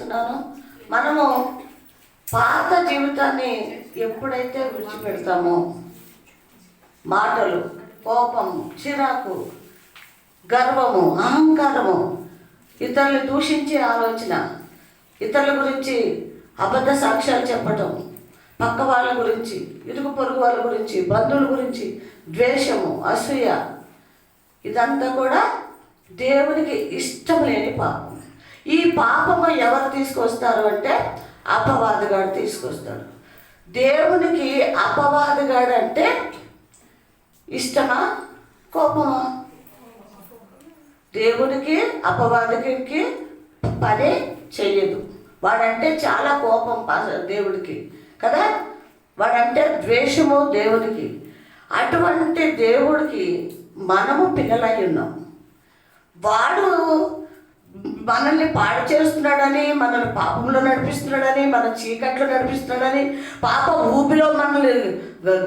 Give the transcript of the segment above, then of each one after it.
తెలియజేస్తున్నాను. మనము పాత జీవితాన్ని ఎప్పుడైతే విడిచిపెడతామో, మాటలు, కోపము, చిరాకు, గర్వము, అహంకారము, ఇతరులు దూషించే ఆలోచన, ఇతరుల గురించి అబద్ధ సాక్ష్యాలు చెప్పటం, పక్క వాళ్ళ గురించి, ఇరుగు పొరుగు వాళ్ళ గురించి, బంధువుల గురించి ద్వేషము, అసూయ, ఇదంతా కూడా దేవునికి ఇష్టం లేని పాపం. ఈ పాపము ఎవరు తీసుకొస్తారు అంటే అపవాదిగాడు తీసుకొస్తాడు. దేవునికి అపవాదిగాడు అంటే ఇష్టమా, కోపమా? దేవునికి అపవాదికి పని చెయ్యదు. వాడంటే చాలా కోపం దేవుడికి కదా, వాడంటే ద్వేషము దేవుడికి. అటువంటి దేవుడికి మనము పిల్లలై ఉన్నాం. వాడు మనల్ని పాడు చేస్తున్నాడని, మనల్ని పాపంలో నడిపిస్తున్నాడని, మన చీకట్లో నడిపిస్తున్నాడని, పాప ఊపిలో మనల్ని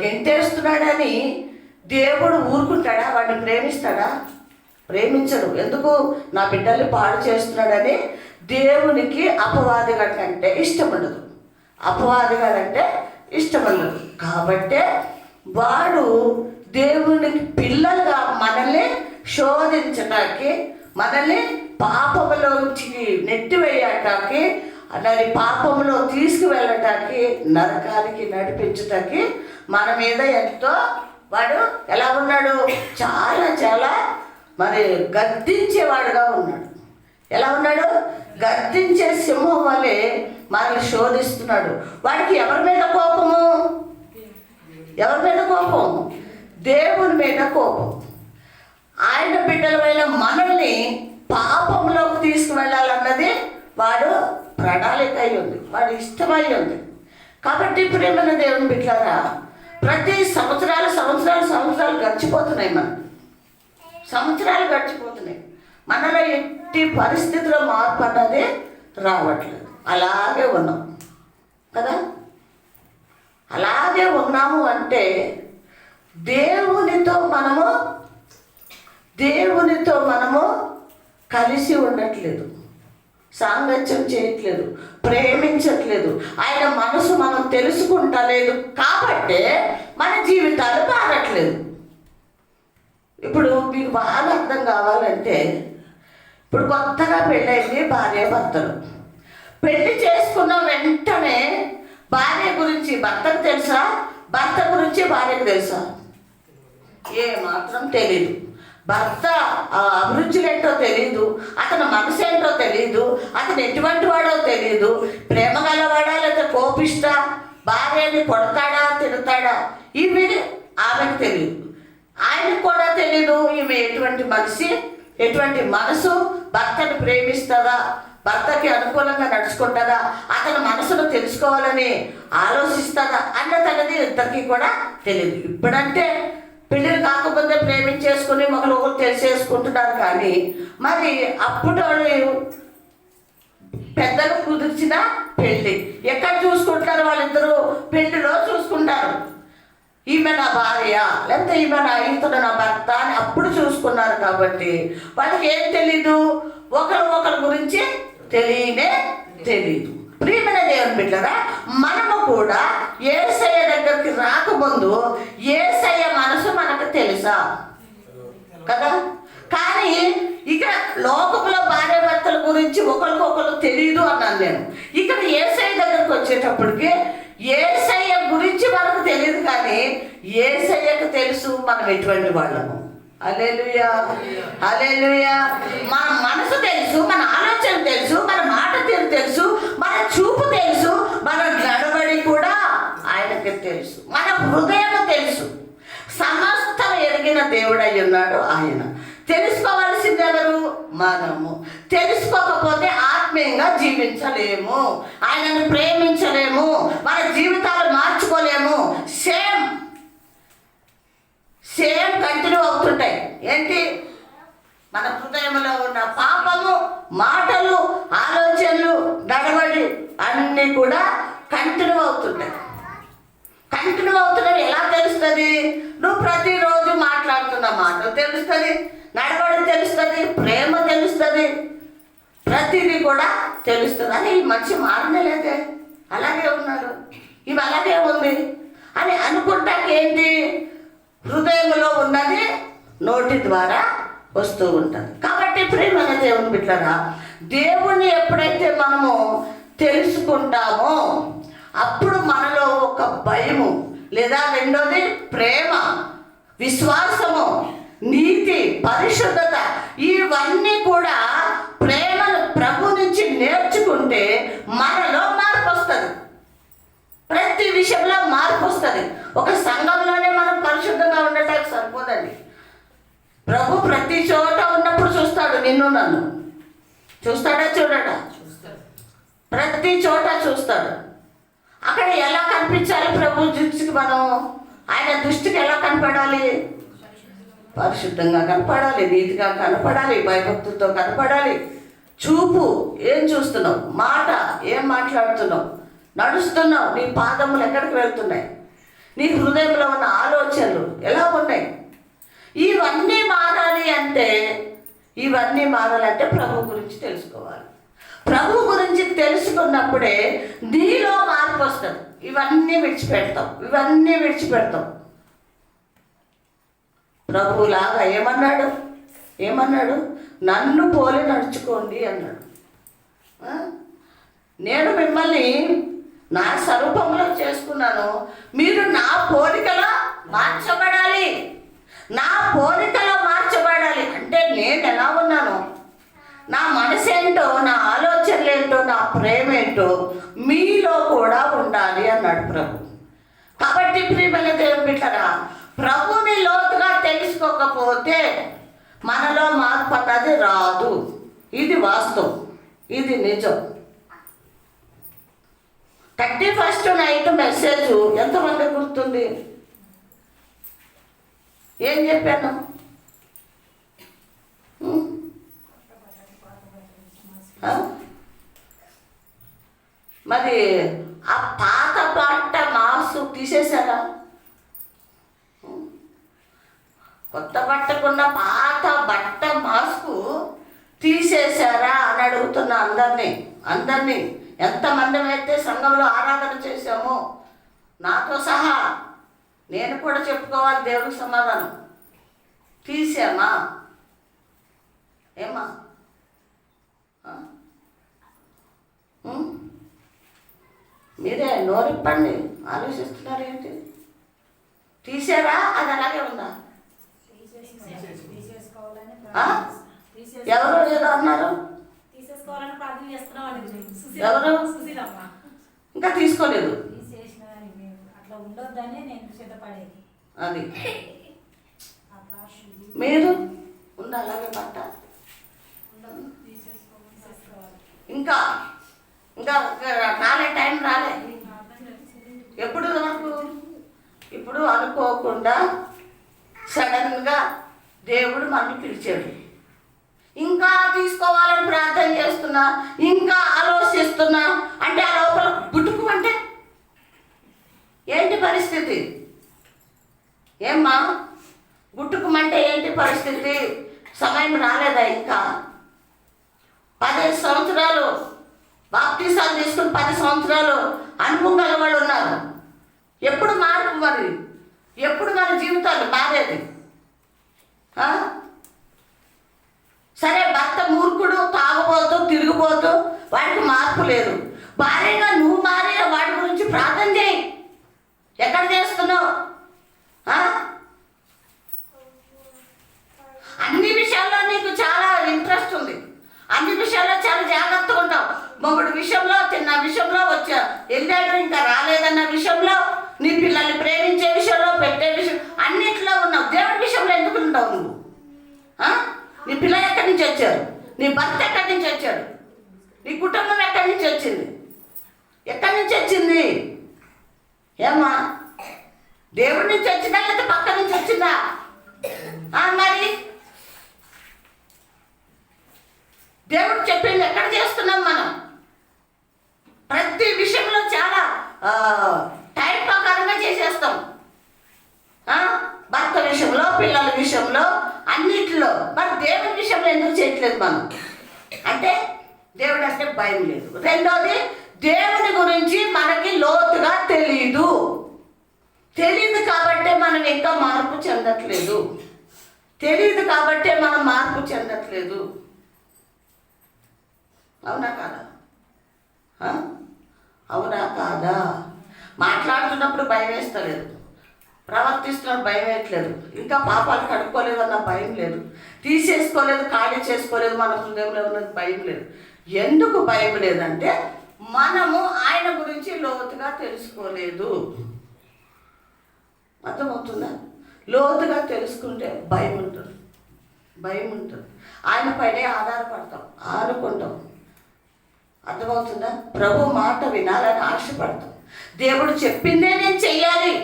గెంటేస్తున్నాడని దేవుడు ఊరుకుంటాడా? వాడిని ప్రేమిస్తాడా? ప్రేమించడు. ఎందుకు? నా బిడ్డల్ని పాడు చేస్తున్నాడని. దేవునికి అపవాదిగాడంటే ఇష్టం ఉండదు. అపవాదిగాడంటే ఇష్టం ఉండదు. కాబట్టే వాడు దేవునికి పిల్లలుగా మనల్ని శోధించటానికి, మనల్ని పాపంలోంచి నెట్టివేయటానికి, అలాగే పాపంలో తీసుకువెళ్ళటానికి, నరకానికి నడిపించటానికి మన మీద ఎంతో వాడు ఎలా ఉన్నాడు? చాలా చాలా మరి గద్దించేవాడుగా ఉన్నాడు. ఎలా ఉన్నాడు? గద్దించే సింహం వల్లే మనల్ని శోధిస్తున్నాడు. వాడికి ఎవరి మీద కోపము? ఎవరి మీద కోపం? దేవుని మీద కోపం. ఆయన బిడ్డలమైన మనల్ని పాపంలోకి తీసుకువెళ్ళాలన్నది వాడు ప్రణాళిక అయి ఉంది, వాడు ఇష్టమై ఉంది. కాబట్టి ప్రేమైన దేవుని బిడ్డలారా, ప్రతి సంవత్సరాలు గడిచిపోతున్నాయి. సంవత్సరాలు గడిచిపోతున్నాయి. మనలో ఎట్టి పరిస్థితిలో మార్పు అన్నది రావట్లేదు. అలాగే ఉన్నాం కదా. అలాగే ఉన్నాము అంటే దేవునితో మనము కలిసి ఉండట్లేదు, సాంగత్యం చేయట్లేదు, ప్రేమించట్లేదు. ఆయన మనసు మనం తెలుసుకుంటలేదు. కాబట్టే మన జీవితాలు మారట్లేదు. ఇప్పుడు మీకు బాగా అర్థం కావాలంటే, ఇప్పుడు కొత్తగా పెళ్ళైంది భార్య భర్తలు. పెళ్లి చేసుకున్న వెంటనే భార్య గురించి భర్తకు తెలుసా, భర్త గురించి భార్యకు తెలుసా? ఏ మాత్రం తెలీదు. భర్త అభిరుచులు ఏంటో తెలీదు, అతని మనసు ఏంటో తెలీదు, అతను ఎటువంటి వాడో తెలీదు. ప్రేమ గలవాడా లేదా కోపిష్ట, భార్యని కొడతాడా తిడతాడా, ఇవి ఆమెకు తెలియదు. ఆయనకు కూడా తెలీదు ఈమె ఎటువంటి మనిషి, ఎటువంటి మనసు, భర్తను ప్రేమిస్తుందా, భర్తకి అనుకూలంగా నడుచుకుంటుందా, అతని మనసును తెలుసుకోవాలని ఆలోచిస్తుందా అన్నది ఇద్దరికి కూడా తెలియదు. ఇప్పుడంటే పెళ్ళిళ్ళు కాకపోతే ప్రేమించేసుకుని ఒకరు తెలిసేసుకుంటున్నారు. కానీ మరి అప్పుడు పెద్దలు కుదిర్చిన పెళ్ళి ఎక్కడ చూసుకుంటారు? వాళ్ళిద్దరూ పెళ్లిలో చూసుకుంటారు. ఈమె నా భార్య లేకపోతే ఇతను నా భర్త అని అప్పుడు చూసుకున్నారు. కాబట్టి వాళ్ళకి ఏం తెలీదు, ఒకరి గురించి తెలీదు. ప్రియమైన దేవుని బిడ్డలారా, మనము కూడా యేసయ్య దగ్గరికి రాకముందు యేసయ్య మనసు మనకు తెలుసా కదా. కానీ ఇక లోకంలో భార్య భర్తల గురించి ఒకరికొకరు తెలియదు అన్నాను నేను. ఇక్కడ యేసయ్య దగ్గరికి వచ్చేటప్పటికి యేసయ్య గురించి మనకు తెలియదు, కానీ యేసయ్యకు తెలుసు మనం ఎటువంటి వాళ్ళము. హల్లెలూయా, హల్లెలూయా. మన మనసు తెలుసు, మన ఆలోచన తెలుసు, మన మాట తీరు తెలుసు, మన చూపు తెలుసు, మన నడవడి కూడా ఆయనకి తెలుసు, మన హృదయం తెలుసు. సమస్తం ఎరిగిన దేవుడై ఉన్నాడు ఆయన. తెలుసుకోవాల్సింది ఎవరు? మనము. తెలుసుకోకపోతే ఆత్మీయంగా జీవించలేము, ఆయనను ప్రేమించలేము, మన జీవితాలు మార్చుకోలేము. సేమ్ కంటిన్యూ అవుతుంటాయి. ఏంటి? మన హృదయంలో ఉన్న పాపము, మాటలు, ఆలోచనలు, నడవడి అన్నీ కూడా కంటిన్యూ అవుతుంటాయి. ఎలా తెలుస్తుంది? నువ్వు ప్రతిరోజు మాట్లాడుతున్న మాటలు తెలుస్తుంది, నడవడి తెలుస్తుంది, ప్రేమ తెలుస్తుంది. ప్రతిదీ కూడా తెలుస్తుంది అని ఈ మనిషి మారనేలేదే, అలాగే ఉన్నాడు, ఇవి అలాగే ఉంది అని అనుకుంటాక ఏంటి, హృదయంలో ఉన్నది నోటి ద్వారా వస్తూ ఉంటుంది. కాబట్టి ప్రియమైన దేవుని బిడ్డలారా, దేవుణ్ణి ఎప్పుడైతే మనము తెలుసుకుంటామో అప్పుడు మనలో ఒక భయము, లేదా రెండోది ప్రేమ, విశ్వాసము, నీతి, పరిశుద్ధత, ఇవన్నీ కూడా ప్రేమను ప్రభు నుంచి నేర్చుకుంటే మనలో మార్పు వస్తుంది. ప్రతి విషయంలో మార్పు వస్తుంది. ఒక సంఘంలోనే మనం పరిశుద్ధంగా ఉండటానికి సరిపోదండి. ప్రభు ప్రతి చోట ఉన్నప్పుడు చూస్తాడు, నిన్ను నన్ను చూస్తాడా చూడడా? ప్రతి చోట చూస్తాడు. అక్కడ ఎలా కనిపించాలి ప్రభు దృష్టికి, మనం ఆయన దృష్టికి ఎలా కనపడాలి? పరిశుద్ధంగా కనపడాలి, నీతిగా కనపడాలి, భయభక్తులతో కనపడాలి. చూపు ఏం చూస్తున్నావు, మాట ఏం మాట్లాడుతున్నావు, నడుస్తున్నావు, నీ పాదములు ఎక్కడికి వెళ్తున్నాయి, నీ హృదయంలో ఉన్న ఆలోచనలు ఎలా ఉన్నాయి, ఇవన్నీ మారాలి అంటే ప్రభు గురించి తెలుసుకోవాలి. ప్రభు గురించి తెలుసుకున్నప్పుడే నీలో మార్పు వస్తుంది. ఇవన్నీ విడిచిపెడతాం. ప్రభువులాగా ఏమన్నాడు? నన్ను పోలి నడుచుకోండి అన్నాడు. నేను మిమ్మల్ని నా స్వరూపంలో చేసుకున్నాను, మీరు నా పోలికలో మార్చబడాలి. నా పోలికలో మార్చబడాలి అంటే నేను ఎలా ఉన్నాను, నా మనసు ఏంటో, నా ఆలోచనలు ఏంటో, నా ప్రేమ ఏంటో మీలో కూడా ఉండాలి అన్నాడు ప్రభు. కాబట్టి ప్రియమైన దేవుని బిడ్డలారా, ప్రభుని లోతుగా తెలుసుకోకపోతే మనలో మార్పు అన్నది రాదు. ఇది వాస్తవం, ఇది నిజం. 31st నైట్ మెసేజ్ ఎంతమంది గుర్తుంది? ఏం చెప్పాను? మరి ఆ పాత బట్ట మాసు తీసేశారా? కొత్త బట్టకున్న పాత బట్ట మాస్కు తీసేశారా అని అడుగుతున్నా అందరినీ. ఎంతమంది అయితే సంఘంలో ఆరాధన చేశామో నాతో సహా నేను కూడా చెప్పుకోవాలి దేవుడికి సమాధానం. తీసామా? ఏమా? మీరే నోరిప్పండి, ఆలోచిస్తున్నారు ఏంటి? తీసారా? అది అలాగే ఉందా? ఎవరు ఏదో అన్నారు, ఎవరు ఇంకా తీసుకోలేదు. అది మీరు ఉందా అలాగే పట్ట? ఇంకా రాలే, టైం రాలే. ఎప్పుడు వరకు? ఇప్పుడు అనుకోకుండా సడన్గా దేవుడు మనల్ని పిలిచాడు. ఇంకా తీసుకోవాలని ప్రార్థన చేస్తున్నా, ఇంకా ఆలోచిస్తున్నా అంటే ఆ లోపల గుట్టుకు అంటే ఏంటి పరిస్థితి? ఏమ్మా గుట్టుకుమంటే ఏంటి పరిస్థితి? సమయం రాలేదా? ఇంకా 15 సంవత్సరాలు బాప్టిసాలు తీసుకుని 10 సంవత్సరాలు అనుభవం గల వాళ్ళు ఉన్నారు. ఎప్పుడు మార్పు? మరి ఎప్పుడు మన జీవితాలు మారేది? సరే, భర్త మూర్ఖుడు, తాగుపోతూ తిరిగిపోతూ వాడికి మార్పు లేదు. భార్యగా నువ్వు మారే వాడి గురించి ప్రార్థన చేయి. ఎక్కడ చేస్తున్నావు? అన్ని విషయాల్లో నీకు చాలా ఇంట్రెస్ట్ ఉంది, అన్ని విషయాల్లో చాలా జాగ్రత్తగా ఉంటావు. మొగుడు విషయంలో, చిన్న విషయంలో, వెళ్ళాడు ఇంకా రాలేదన్న విషయంలో, నీ పిల్లల్ని ప్రేమించే విషయంలో, పెట్టే విషయం, అన్నిట్లో ఉన్నావు. దేవుడి విషయంలో ఎందుకు ఉంటావు నువ్వు? నీ పిల్లలు ఎక్కడి నుంచి వచ్చారు? నీ భర్త ఎక్కడి నుంచి వచ్చాడు? నీ కుటుంబం ఎక్కడి నుంచి వచ్చింది? ఏమ్మా? దేవుడి నుంచి వచ్చిందా లేదా పక్క నుంచి వచ్చిందా? మరి దేవుడు చెప్పింది ఎక్కడ చేస్తున్నాం మనం? ప్రతి విషయంలో చాలా టైం ప్రకారంగా చేసేస్తాం. భర్త విషయంలో, పిల్లల విషయంలో, అన్నిటిలో. మరి దేవుని విషయంలో ఎందుకు చేయట్లేదు మనం? అంటే భయం లేదు. రెండోది, దేవుని గురించి మనకి లోతుగా తెలియదు కాబట్టే మనం ఇంకా మార్పు చెందట్లేదు. తెలియదు కాబట్టే మనం మార్పు చెందట్లేదు. అవునా కాదా? అవునా కాదా? మాట్లాడుతున్నప్పుడు భయం వేస్తలేదు, ప్రవర్తిస్తున్నప్పుడు భయం వేయట్లేదు, ఇంకా పాపాలు కడుక్కోలేదు అన్న భయం లేదు, తీసేసుకోలేదు, ఖాళీ చేసుకోలేదు, మన హృదయంలో ఉన్నది భయం లేదు. ఎందుకు భయం లేదంటే మనము ఆయన గురించి లోతుగా తెలుసుకోలేదు. అర్థమవుతుందా? లోతుగా తెలుసుకుంటే భయం ఉంటుంది. ఆయన పైనే ఆధారపడతాం, ఆనుకుంటాం. అర్థమవుతుందా? ప్రభు మాట వినాలని ఆశపడతాం. దేవుడు చెప్పిందే నేను చెయ్యాలి.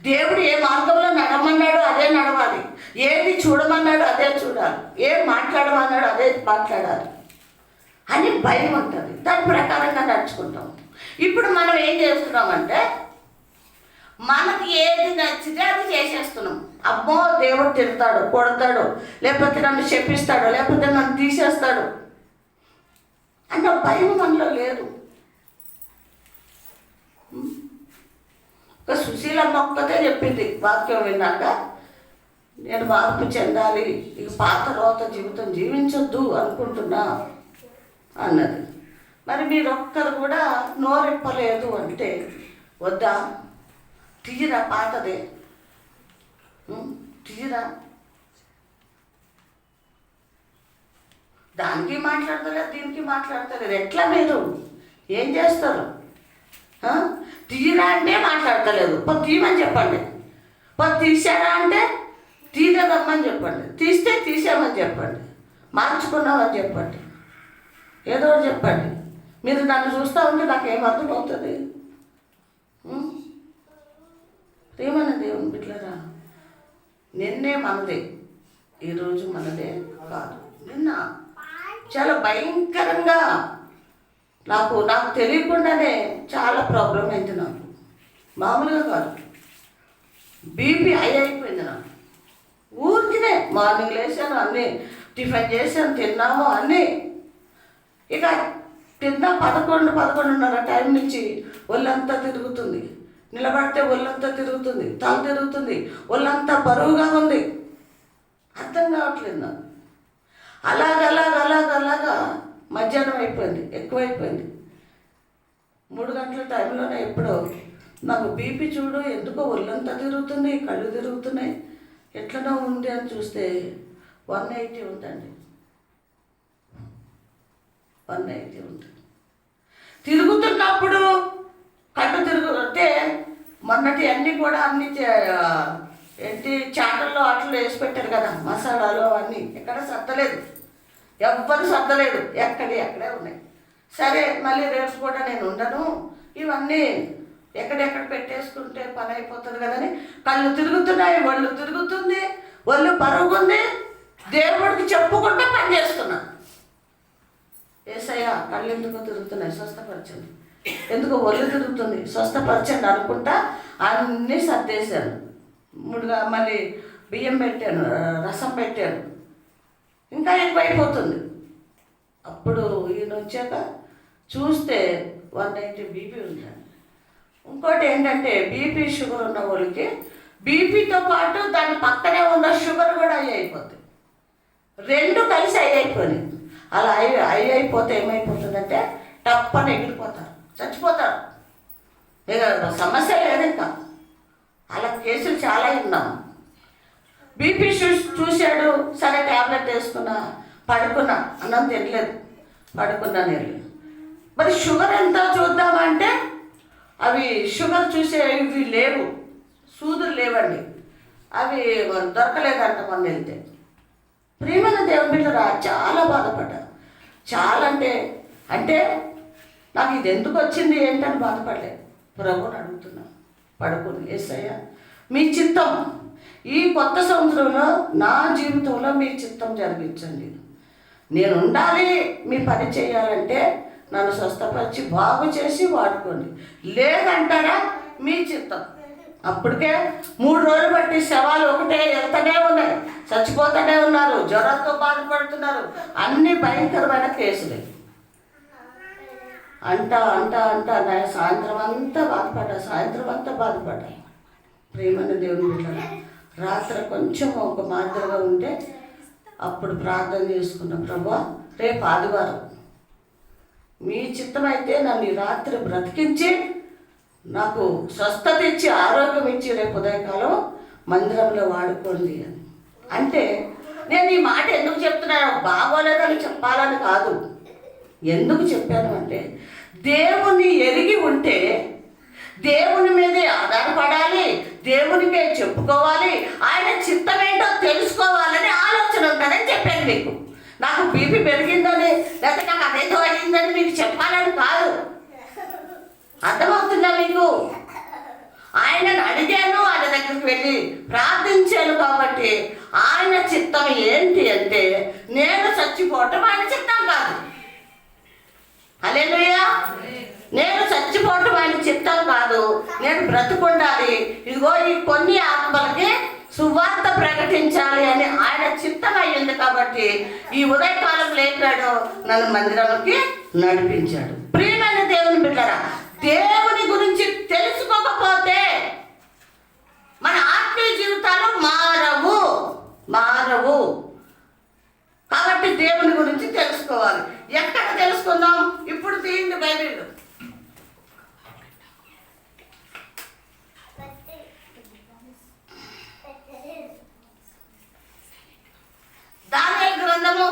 దేవుడు ఏ మార్గంలో నడమన్నాడో అదే నడవాలి, ఏది చూడమన్నాడో అదే చూడాలి, ఏం మాట్లాడమన్నాడో అదే మాట్లాడాలి అని భయం ఉంటుంది. దాని ప్రకారంగా నడుచుకుంటాం. ఇప్పుడు మనం ఏం చేస్తున్నామంటే మనకి ఏది నచ్చితే అది చేసేస్తున్నాం. అమ్మో దేవుడు తిడతాడు, కొడతాడు, లేకపోతే నన్ను శపిస్తాడు, లేకపోతే నన్ను తీసేస్తాడు అన్న భయం మనలో లేదు. ఒక సుశీలమ్మ ఒక్కతే చెప్పింది వాక్యం విన్నాక, నేను మార్పు చెందాలి, ఇక పాత రోత జీవితం జీవించొద్దు అనుకుంటున్నా అన్నది. మరి మీరు ఒక్కరు కూడా నోరెప్పలేదు అంటే వద్దా? తీరా పాతదే, తీరా. దానికి మాట్లాడతలేదు, దీనికి మాట్లాడతలేదు. ఎట్లా మీరు ఏం చేస్తారు? తీరా అంటే మాట్లాడతలేదు, తీయమని చెప్పండి. తీసారా అంటే తీరదమ్మని చెప్పండి, తీస్తే తీసామని చెప్పండి, మార్చుకున్నామని చెప్పండి, ఏదో చెప్పండి. మీరు నన్ను చూస్తూ ఉంటే నాకేం అర్థమవుతుంది? ప్రేమన్న దేవుని బిడ్డలారా, నిన్నే మనదే, ఈరోజు మనదే కాదు. నిన్న చాలా భయంకరంగా నాకు తెలియకుండానే చాలా ప్రాబ్లం అయింది. నాకు మామూలుగా కాదు, బీపీ హై అయిపోయింది. నాకు ఊరికినే మార్నింగ్ లేచాను, అన్నీ టిఫిన్ చేశాను, తిన్నాము అన్నీ. ఇక తిన్నా 11:30 టైం నుంచి ఒళ్ళంతా తిరుగుతుంది, నిలబడితే ఒళ్ళంతా తిరుగుతుంది, తల తిరుగుతుంది, ఒళ్ళంతా బరువుగా ఉంది. అర్థం కావట్లేదు నాకు. అలాగా మధ్యాహ్నం అయిపోయింది, ఎక్కువైపోయింది. 3 గంటల టైంలోనే ఎప్పుడో నాకు బీపీ చూడు ఎందుకో ఒళ్ళంతా తిరుగుతుంది, కళ్ళు తిరుగుతున్నాయి, ఎట్లనో ఉంది అని చూస్తే 180 ఉందండి. 180 ఉంటుంది. తిరుగుతున్నప్పుడు కళ్ళు తిరుగుతే మొన్నటి అన్నీ కూడా అన్ని ఏంటి చాటల్లో అట్లు వేసి పెట్టారు కదా, మసాలాలు అన్నీ. ఎక్కడ సర్దలేదు, ఎవ్వరు సర్దలేదు, ఎక్కడే ఉన్నాయి. సరే మళ్ళీ రేపు కూడా నేను ఉండను, ఇవన్నీ ఎక్కడెక్కడ పెట్టేసుకుంటే పని అయిపోతుంది కదని కళ్ళు తిరుగుతున్నాయి, ఒళ్ళు తిరుగుతుంది, ఒళ్ళు పరుగుంది. దేవుడికి చెప్పుకుంటే పని చేస్తున్నా. యేసయ్య కళ్ళు ఎందుకో తిరుగుతున్నాయి, స్వస్థపరచండి. ఎందుకో ఒళ్ళు తిరుగుతుంది, స్వస్థపరచండి అనుకుంటా అన్నీ సర్దేశాను. మళ్ళీ బియ్యం పెట్టాను, రసం పెట్టాను, ఇంకా ఎక్కువైపోతుంది. అప్పుడు ఈయన వచ్చాక చూస్తే 190 బీపీ ఉందండి. ఇంకోటి ఏంటంటే బీపీ షుగర్ ఉన్న వాళ్ళకి బీపీతో పాటు దాని పక్కనే ఉన్న షుగర్ కూడా అయిపోతుంది. 2 కలిసి అయిపోయినాయి. అలా అయిపోతే ఏమైపోతుందంటే టప్పని ఎగిరిపోతారు, చచ్చిపోతారు. ఇక సమస్య లేదు. ఇంకా అలా కేసులు చాలా విన్నాము. బీపీ చూశాడు, సరే ట్యాబ్లెట్ వేసుకున్నా, పడుకున్నా, అన్నం తినలేదు, పడుకున్నా నేను. మరి షుగర్ ఎంత చూద్దామంటే అవి షుగర్ చూసేవి లేవు, సూదులు లేవండి, అవి దొరకలేదంట మొన్న వెళ్తే. ప్రియమైన దేవుని బిడ్డరా, చాలా బాధపడ్డా. చాలా అంటే నాకు ఇది ఎందుకు వచ్చింది ఏంటని బాధపడలేదు. ప్రభుని అడుగుతున్నా, పడుకుని యేసయ్య మీ చిత్తం ఈ కొత్త సంవత్సరంలో నా జీవితంలో మీ చిత్తం జరిగించండి. నేను ఉండాలి, మీ పని చేయాలంటే నన్ను స్వస్థపరిచి బాగు చేసి వాడుకోండి. లేదంటారా మీ చిత్తం. అప్పటికే 3 రోజులు బట్టి శవాలు ఒకటే వెళ్తూనే ఉన్నాయి, చచ్చిపోతూనే ఉన్నారు, జ్వరంతో బాధపడుతున్నారు, అన్ని భయంకరమైన కేసులే. అంటా నా సాయంత్రం అంతా బాధపడ్డా. ప్రేమన్న దేవుని బిడ్డలారా, రాత్రి కొంచెం ఒక మాదిరిగా ఉంటే అప్పుడు ప్రార్థన చేసుకున్న, ప్రభా రేపు ఆదివారం మీ చిత్తమైతే నన్ను ఈ రాత్రి బ్రతికించి నాకు స్వస్థత ఇచ్చి ఆరోగ్యం ఇచ్చి రేపు ఉదయకాలం మందిరంలో వాడుకోండి అని. అంటే నేను ఈ మాట ఎందుకు చెప్తున్నాను, బాగోలేదని చెప్పాలని కాదు. ఎందుకు చెప్పాను అంటే, దేవుని ఎరిగి ఉంటే దేవుని మీదే ఆధారపడాలి, దేవునికే చెప్పుకోవాలి, ఆయన చిత్తమేంటో తెలుసుకోవాలని ఆలోచన ఉంటుందని చెప్పాను మీకు. నాకు బీపీ పెరిగిందని లేకపోతే నాకు అదేదో అయిందని మీకు చెప్పాలని కాదు. అర్థమవుతుందా మీకు? ఆయనను అడిగాను, ఆయన దగ్గరికి వెళ్ళి ప్రార్థించాను కాబట్టి ఆయన చిత్తం ఏంటి అంటే నేను చచ్చిపోవటం ఆయన చిత్తం కాదు. హల్లెలూయా. నేను చచ్చిపోవటం ఆయన చిత్తం కాదు, నేను బ్రతుకుండాలి, ఇదిగో ఈ కొన్ని ఆత్మలకి సువార్త ప్రకటించాలి అని ఆయన చిత్తం అయ్యింది కాబట్టి ఈ ఉదయకాలం లేపాడు, నన్ను మందిరంలోకి నడిపించాడు. ప్రియమైన దేవుని బిడ్డలారా, దేవుని గురించి తెలుసుకోకపోతే మన ఆత్మీయ జీవితాలు మారవు. కాబట్టి దేవుని గురించి తెలుసుకోవాలి. ఎక్కడ తెలుసుకుందాం? ఇప్పుడు తీయండి బైబిల్. దానియేలు గ్రంథము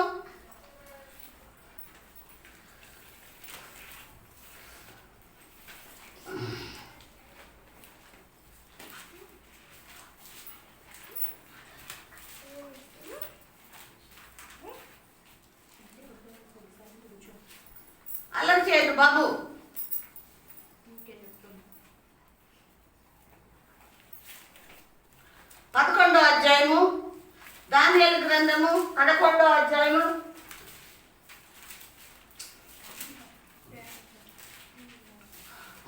11వ అధ్యాయము, దానియేలు గ్రంథము 11వ అధ్యాయము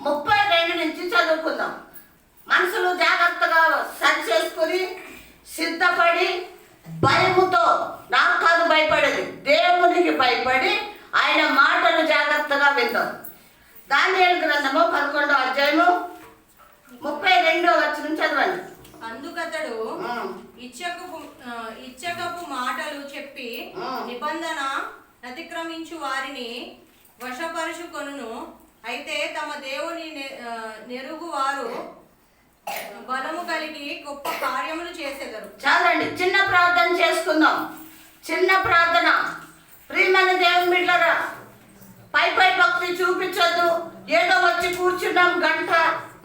32 నుంచి చదువుకుందాం. మనసులు జాగ్రత్తగా సరి చేసుకుని సిద్ధపడి భయముతో, నాకు కాదు భయపడేది, దేవునికి భయపడి ఆయన మాటలు జాగ్రత్తగా విందాం. దానియేలు గ్రంథము 11వ అధ్యాయము 32వ వచనం చదవండి. అందుకతడు ఇచ్చకపు మాటలు చెప్పి నిబంధన అతిక్రమించు వారిని వశపరుచుకొనును. అయితే తమ దేవుని నెరుగు వారు బలము కలిగి గొప్ప కార్యములు చేసేదరు. చాలండి, చిన్న ప్రార్థన చేసుకుందాం. చిన్న ప్రార్థన. ప్రియమైన దేవుని బిడ్డలారా, పై భక్తి చూపించొద్దు. ఏదో వచ్చి కూర్చున్నాం గంట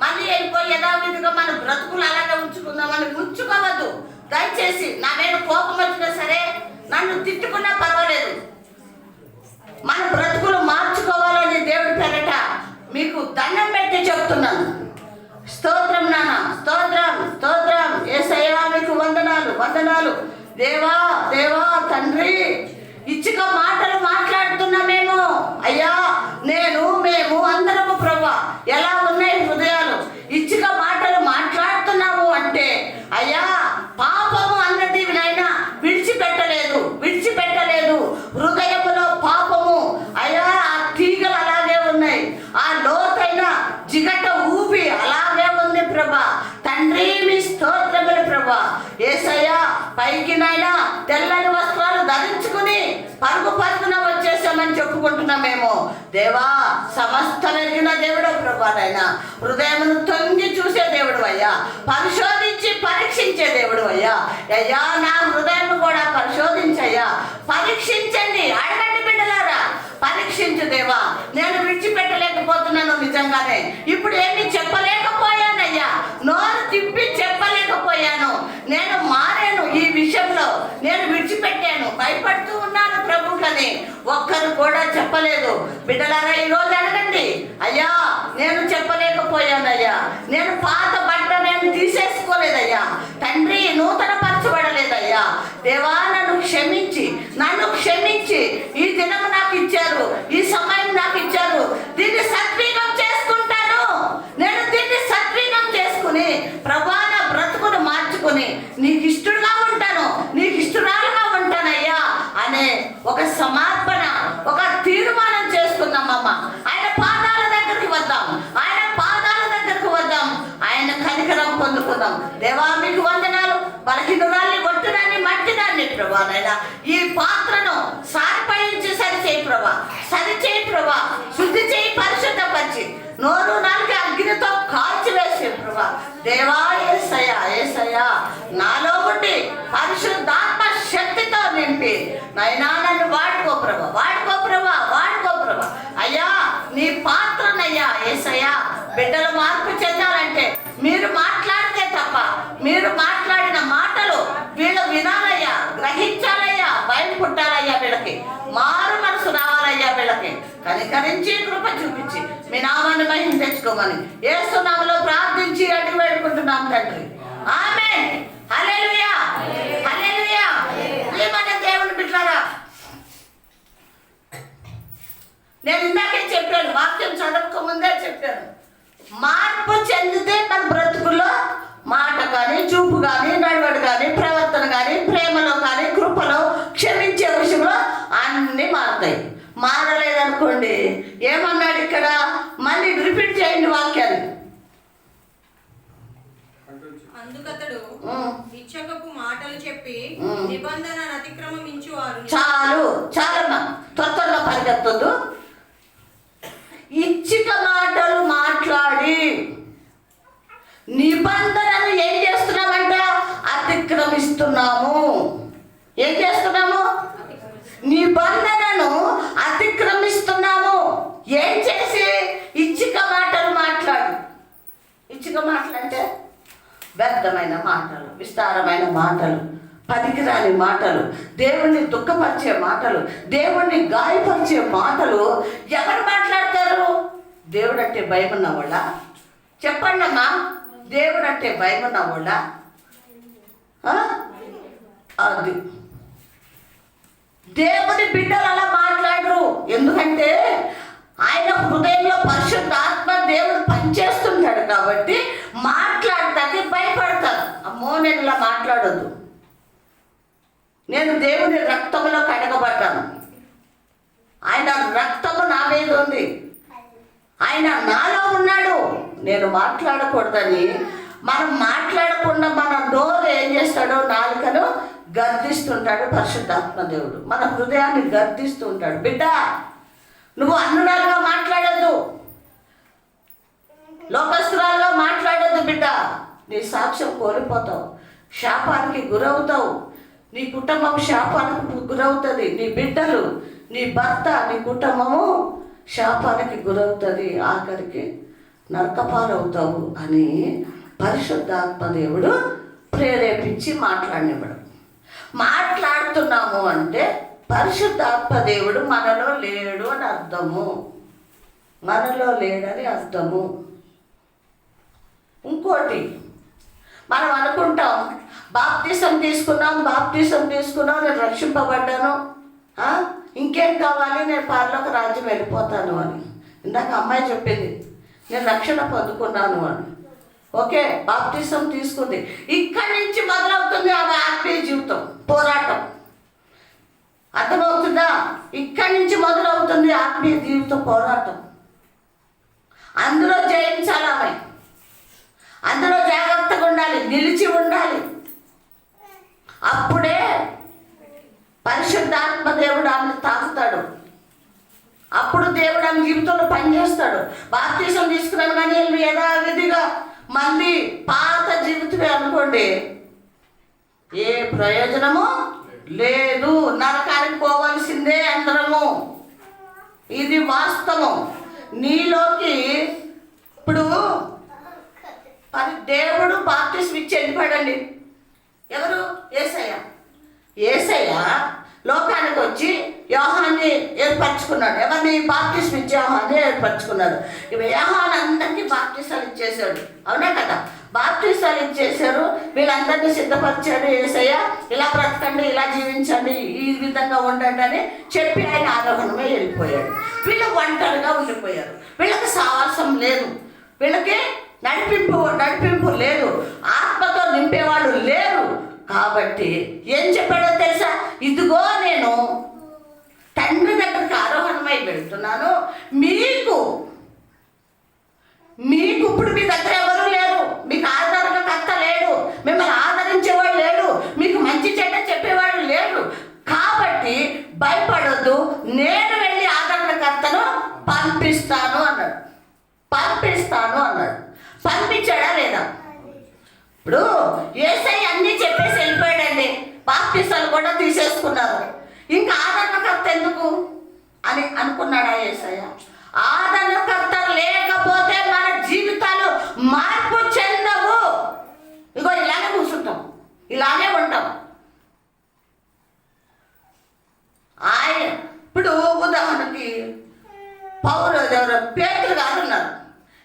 మళ్ళీ వెళ్ళిపోయి యథావిధిగా మన బ్రతుకులు అలాగే ఉంచుకుందామని ఉంచుకోవద్దు. దయచేసి నా మీద కోపం వచ్చినా సరే, నన్ను తిట్టుకున్నా పర్వాలేదు, మన బ్రతుకులు మార్చుకోవాలని దేవుడి పేరట మీకు దండం పెట్టి చెప్తున్నాను. స్తోత్రం నాన్న, స్తోత్రం యేసయ్యా, మీకు వందనాలు. దేవా తండ్రి, ఇచ్చుక మాటలు మాట్లాడుతున్నామేమో అయ్యా, మేము అందరము ప్రభా, ఎలా ఉన్నాయి హృదయాలు? ఇచ్చుక మాటలు మాట్లాడుతున్నాము అంటే అయ్యా, పాపము అన్నది నాయనా విడిచిపెట్టలేదు. హృదయములో పాపము అయ్యా, ఆ తీగలు అలాగే ఉన్నాయి, ఆ లోతైన జిగట ఊపి అలాగే ఉంది ప్రభా. తండ్రి మీ స్తోత్రములు ప్రభా. యేసయ్యా, పైకి నాయనా తెల్లని వస్త్రాలు ధరించుకుని పరుగున వచ్చేసామని చెప్పుకుంటున్నామేమో. దేవా, సమస్తమైన దేవుడు ప్రభా, నాయన హృదయమును తొంగి చూసే దేవుడు అయ్యా, పరిశోధించి పరీక్షించే దేవుడు అయ్యా. అయ్యా, నా హృదయం కూడా పరిశోధించయ్యా, పరీక్షించండి. అడగండి బిడ్డలారా, పరీక్షించు దేవా. నేను విడిచిపెట్టలేకపోతున్నాను నిజంగానే. ఇప్పుడు ఏమి చెప్పలేకపోయానయ్యా, నోరు తిప్పి చెప్పలేకపోయాను. నేను మారాను, ఈ విషయంలో నేను విడిచిపెట్టాను, భయపడుతూ ఉన్నాను ప్రభుకని ఒక్కరు కూడా చెప్పలేదు. బిడ్డలారా, ఈరోజు అడగండి, అయ్యా నేను చెప్పలేకపోయానయ్యా, నేను పాత బట్ట నేను తీసేసుకోలేదయ్యా తండ్రి, నూతన పరచబడలేదయ్యా. దేవా, నన్ను క్షమించి ఈ దినము నాకు ఇచ్చారు, ఈ సమయం నాకు ఇచ్చారు, దీన్ని సద్వినియోగం చేసుకుంటాను. నేను దీన్ని సద్వినియోగం చేసుకుని ప్రభా, నా బ్రతుకును మార్చుకుని నీకు ఇష్టడుగా ఉంటాను, నీకు ఇష్టరాలుగా ఉంటానయ్యా అనే ఒక సమర్పణ, ఒక తీర్మానం చేసుకుందామమ్మ. ఆయన దేవా మీకు వందనాలు. బలహీనురాల్ని, ఒట్టుదాన్ని, మట్టిదాన్ని ప్రభా నైనా ఈ పాత్రను సార్పయించి సరిచేయి ప్రభా, సరిచేయి ప్రభా, శుద్ధి చేయి, పరిశుద్ధపరిచి నోరు నాలుగు అగ్నితో కాల్చివేసే ప్రభా. దేవా యేసయ్యా, యేసయ్యా నాలో ఉండి పరిశుద్ధాత్మ శక్తితో నింపి నైనా నన్ను వాడుకో ప్రభా, వాడుకో ప్రభా, వాడుకో ప్రభా. అయ్యా నీ పాత్రనయ్యా యేసయ్యా. బిడ్డలు మార్పు చెందాలంటే మీరు మాట్లాడితే తప్ప, మీరు మాట్లాడిన మాటలు వీళ్ళు వినాలయ్యా, గ్రహించాలయ్యా, భయం పుట్టాలయ్యా, వీళ్ళకి మారు మనసు రావాలయ్యా, వీళ్ళకి కనికరించి కృప చూపించి మీ నామాన్ని మహిమ తెచ్చుకోమని యేసు నామములో ప్రార్థించి అడిగి వేడుకుంటున్నాం తండ్రి. ఆమేన్. హల్లెలూయా, హల్లెలూయా. ప్రియమైన దేవుని బిడ్డలారా, నేను ఇందాకే చెప్పాను, వాక్యం చదవక ముందే చెప్పాను, మార్పు చెందితే మన బ్రతుకుల్లో మాట కానీ, చూపు కానీ, నడవడి కానీ, ప్రవర్తన కానీ, ప్రేమలో కానీ, కృపలో, క్షమించే విషయంలో అన్నీ మారుతాయి. మారలేదనుకోండి, ఏమన్నాడు ఇక్కడ, మళ్ళీ రిపీట్ చేయండి వాక్యాన్ని. అందుకతడు ఇచ్చకపు మాటలు చెప్పి నిబంధన అతిక్రమించువారు. చాలు చాలమ్మా, త్వరగా పరిగెత్తొద్దు. ఇచ్చిక మాటలు మాట్లాడి నిబంధనను ఏం చేస్తున్నామంట, అతిక్రమిస్తున్నాము. ఏం చేస్తున్నాము? నిబంధనను అతిక్రమిస్తున్నాము. ఏం చేసి? ఇచ్చిక మాటలు మాట్లాడు. ఇచ్చిక మాటలు అంటే వ్యర్థమైన మాటలు, విస్తారమైన మాటలు, పనికిరాని మాటలు, దేవుణ్ణి దుఃఖపరిచే మాటలు, దేవుణ్ణి గాయపరిచే మాటలు ఎవరు మాట్లాడతారు? దేవుడు అంటే భయం ఉన్నవాళ్ళ? చెప్పండి అమ్మా, దేవుడు అంటే భయం ఉన్నవాళ్ళ? అది దేవుని బిడ్డలు అలా మాట్లాడరు. ఎందుకంటే ఆయన హృదయంలో పరిశుద్ధాత్మ దేవుడు పనిచేస్తుంటాడు కాబట్టి మాట్లాడటానికి భయపడతారు. అమ్మో నేను ఇలా మాట్లాడొద్దు, నేను దేవుని రక్తంలో కడగబడ్డాను, ఆయన రక్తము నా మీద ఉంది, ఆయన నాలో ఉన్నాడు, నేను మాట్లాడకూడదని మనం మాట్లాడకుండా మన నోరు ఏం చేస్తాడో, నాలుకను గర్దిస్తుంటాడు పరిశుద్ధాత్మ దేవుడు. మన హృదయాన్ని గర్దిస్తూ ఉంటాడు. బిడ్డ నువ్వు అన్నురాలుగా మాట్లాడద్దు, లోకస్తురాలుగా మాట్లాడద్దు బిడ్డ. నీ సాక్ష్యం కోల్పోతావు, శాపానికి గురవుతావు, నీ కుటుంబం శాపానికి గురవుతుంది, నీ బిడ్డలు, నీ భర్త, నీ కుటుంబము శాపానికి గురవుతుంది, ఆఖరికి నరకపాలవుతావు అని పరిశుద్ధాత్మ దేవుడు ప్రేరేపించి మాట్లాడినప్పుడు మాట్లాడుతున్నాము అంటే పరిశుద్ధాత్మ దేవుడు మనలో లేడు అని అర్థము, మనలో లేడని అర్థము. ఇంకోటి మనం అనుకుంటాం, బాప్తిసం తీసుకున్నాం, నేను రక్షింపబడ్డాను, ఇంకేం కావాలి, నేను పరలోక రాజ్యం వెళ్ళిపోతాను అని. ఇందాక అమ్మాయి చెప్పింది, నేను రక్షణ పొందుకున్నాను అని. ఓకే, బాప్తిసం తీసుకుంది, ఇక్కడి నుంచి మొదలవుతుంది ఆమె ఆత్మీయ జీవితం పోరాటం. అర్థమవుతుందా? ఇక్కడి నుంచి మొదలవుతుంది ఆత్మీయ జీవితం పోరాటం. అందులో జయించాలి ఆమె, అందులో జాగ్రత్తగా ఉండాలి, నిలిచి ఉండాలి. అప్పుడే పరిశుద్ధాత్మ దేవుడు ఆమెను తాకుతాడు, అప్పుడు దేవుడు ఆమె జీవితంలో పనిచేస్తాడు. బాప్తిసం తీసుకున్నాను కానీ యథావిధిగా మళ్ళీ పాత జీవితమే అనుకోండి, ఏ ప్రయోజనము లేదు, నరకానికి పోవలసిందే అందరము. ఇది వాస్తవం. నీలోకి ఇప్పుడు దేవుడు బాప్తిసం ఇచ్చి వెళ్ళిపోయాడండి. ఎవరు? యేసయ్య లోకానికి వచ్చి యోహాన్ని ఏర్పరచుకున్నాడు. ఎవరిని? బాప్తిసం ఇచ్చే యోహాన్ని ఏర్పరచుకున్నాడు. యోహాను అందరికీ బాప్తిసాలు ఇచ్చేశాడు, అవునా కదా? బాప్తిసాలు ఇచ్చేశారు, వీళ్ళందరినీ సిద్ధపరిచాడు యేసయ్య. ఇలా బ్రతకండి, ఇలా జీవించండి, ఈ విధంగా ఉండండి అని చెప్పి ఆయన ఆరోహణమే వెళ్ళిపోయాడు. వీళ్ళు ఒంటరిగా ఉండిపోయారు, వీళ్ళకి సావాసం లేదు, వీళ్ళకి నడిపింపు లేదు, ఆత్మతో నింపేవాళ్ళు లేరు. కాబట్టి ఏం చెప్పాడో తెలుసా? ఇదిగో నేను తండ్రి దగ్గరికి ఆరోహణమై వెళ్తున్నాను, మీకు ఇప్పుడు మీ దగ్గర ఎవరు లేరు, మీకు ఆధారకర్త లేడు, ఇప్పుడు యేసయ్య అన్నీ చెప్పేసి వెళ్ళిపోయాడండి. బాప్తిసాలు కూడా తీసేసుకున్నారు. ఇంకా ఆదరణకర్త ఎందుకు అని అనుకున్నాడా యేసయ్య? ఆదరణకర్త లేకపోతే మన జీవితాలు మార్పు చెందవు. ఇగో ఇలానే కూర్చుంటాం, ఇలానే ఉంటాం. ఆయన ఇప్పుడు ఉదాహరణకి పేతురు గారు ఉన్నారు.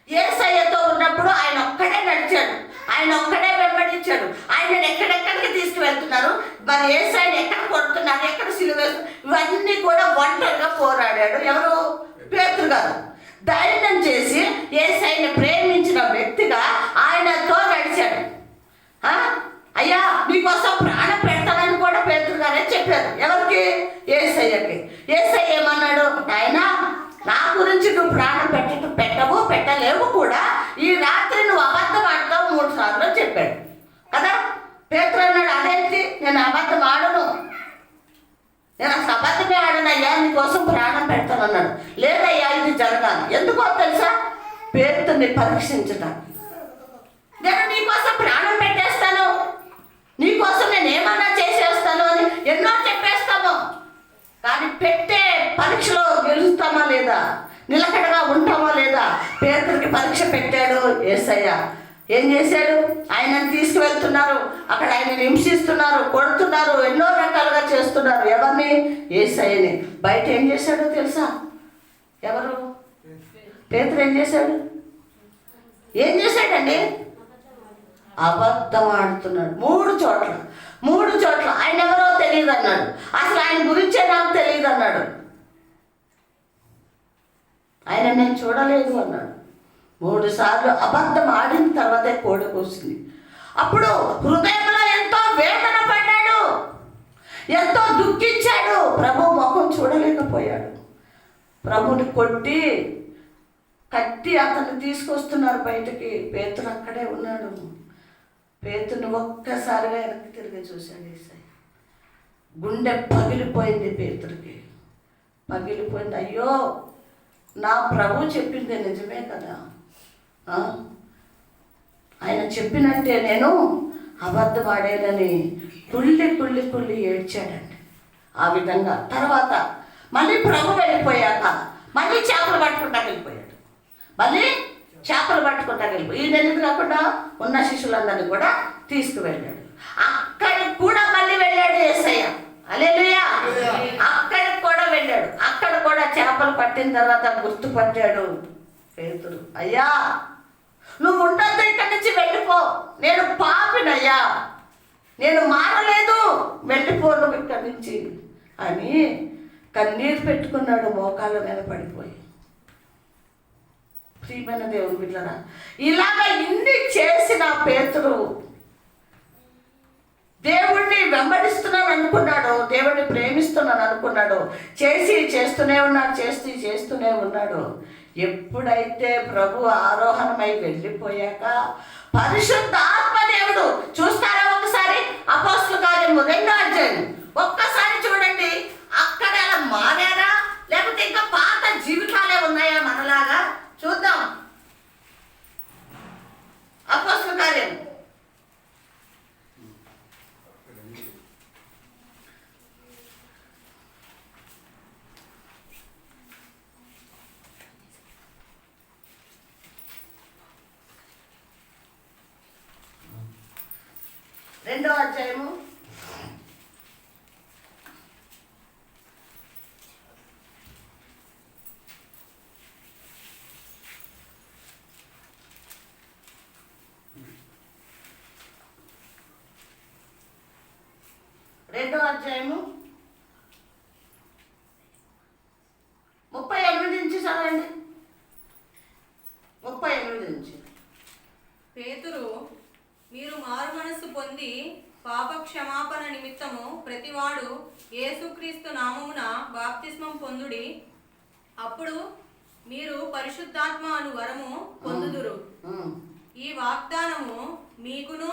యేసయ్యతో ఉన్నప్పుడు ఆయన ఒక్కడే నడిచాడు, ఆయన ఒక్కడే వెంబడించాడు. ఆయనను ఎక్కడెక్కడికి తీసుకువెళ్తున్నారు, మరి యేసయ్యని ఎక్కడ కొడుతున్నారు, ఎక్కడ సిలువ వేస్తున్నారు, ఇవన్నీ కూడా ఒంటరిగా పోరాడాడు. ఎవరు? పేతురు గారు. ధైర్యం చేసి యేసయ్యని ప్రేమించిన వ్యక్తిగా ఆయనతో నడిచాడు. అయ్యా మీకోసం ప్రాణం పెడతానని కూడా పేతురు గారే చెప్పారు. ఎవరికి? యేసయ్యకి. యేసయ్య ఏమన్నాడు? నాయనా, నా గురించి నువ్వు ప్రాణం పెట్టలేవు కూడా, ఈ రాత్రి నువ్వు అబద్ధం ఆడతావు 3 సార్లు చెప్పాడు కదా. పేతురు అన్నాడు, అదేంటి, నేను అబద్ధం ఆడను, నేను అసలు అబద్ధమే ఆడనయ్యా, నీకోసం ప్రాణం పెడతాను అన్నాడు. లేదయ్యా, ఇది జరగాలి. ఎందుకో తెలుసా? పేతుర్ని పరీక్షించడానికి. నేను నీకోసం ప్రాణం పెట్టేస్తాను, నీకోసం నేను ఏమన్నా చేసేస్తాను అని ఎన్నో చెప్పేస్తాము. కానీ పెట్టే పరీక్షలో గెలుస్తామా లేదా, నిలకడగా ఉంటామా లేదా? పేతురికి పరీక్ష పెట్టాడు యేసయ్య. ఏం చేశాడు? ఆయనను తీసుకువెళ్తున్నారు, అక్కడ ఆయనని హింసిస్తున్నారు, కొడుతున్నారు, ఎన్నో రకాలుగా చేస్తున్నారు. ఎవరిని? యేసయ్యని. బయట ఏం చేశాడో తెలుసా? ఎవరు? పేతురు ఏం చేశాడు? ఏం చేశాడండి? అబద్ధం ఆడుతున్నాడు. 3 చోట్ల ఆయన ఎవరో తెలియదు అన్నాడు. అసలు ఆయన గురించే నాకు తెలియదు అన్నాడు. ఆయన నేను చూడలేదు అన్నాడు. 3 సార్లు అబద్ధం ఆడిన తర్వాతే కోడి కూసింది. అప్పుడు హృదయంలో ఎంతో వేదన పడ్డాడు, ఎంతో దుఃఖించాడు. ప్రభు ముఖం చూడలేకపోయాడు. ప్రభుని కొట్టి కట్టి అతన్ని తీసుకొస్తున్నారు బయటకి. పేతురు అక్కడే ఉన్నాడు. పేతురుని ఒక్కసారిగా వెనక్కి తిరిగి చూశాడు యేసయ్య. గుండె పగిలిపోయింది పేతురికి, పగిలిపోయింది. అయ్యో, నా ప్రభు చెప్పింది నిజమే కదా, ఆయన చెప్పినట్టే నేను అబద్ధం ఆడేనని కుళ్ళి ఏడ్చాడండి. ఆ విధంగా తర్వాత మళ్ళీ ప్రభు వెళ్ళిపోయాక మళ్ళీ చేపలు పట్టుకుంటా వెళ్ళిపోయాడు. ఈ నెలది కాకుండా ఉన్న శిష్యులందరినీ కూడా తీసుకువెళ్ళాడు. అక్కడికి కూడా మళ్ళీ వెళ్ళాడు యేసయ్య. హల్లెలూయా. అక్కడికి కూడా వెళ్ళాడు. అక్కడ కూడా చేపలు పట్టిన తర్వాత గుర్తుపట్టాడు పేతురు. అయ్యా, నువ్వు ఉండొద్దు, ఇక్కడి నుంచి వెళ్ళిపో, నేను పాపినయ్యా, నేను మారలేదు, వెళ్ళిపో నువ్వు ఇక్కడి నుంచి అని కన్నీరు పెట్టుకున్నాడు మోకాళ్ళ మీద పడిపోయి. ప్రియమైన దేవుని బిడ్డలారా, ఇలాగ ఇన్ని చేసిన పేతురు దేవుణ్ణి వెంబడిస్తున్నాను అనుకున్నాడు, దేవుణ్ణి ప్రేమిస్తున్నాను అనుకున్నాడు, చేస్తూనే ఉన్నాడు. ఎప్పుడైతే ప్రభు ఆరోహణమై వెళ్ళిపోయాక పరిశుద్ధాత్మ దేవుడు, చూస్తారా ఒకసారి అపోస్తలుల కార్యము 2వ అధ్యాయం ఒక్కసారి చూడండి. అక్కడ అలా మారారా, లేకపోతే ఇంకా పాత జీవితాలే ఉన్నాయా మనలాగా? చూద్దాం. అపోస్తలుల కార్యం 2వ అధ్యాయము 38 నుంచి చదవండి. 38 నుంచి. పేతురు, మీరు మారు మనస్సు పొంది పాప క్షమాపణ నిమిత్తము ప్రతివాడు యేసుక్రీస్తు నామమున బాప్తిస్మం పొందుడి, అప్పుడు మీరు పరిశుద్ధాత్మ అను వరము పొందుదురు. ఈ వాగ్దానము మీకును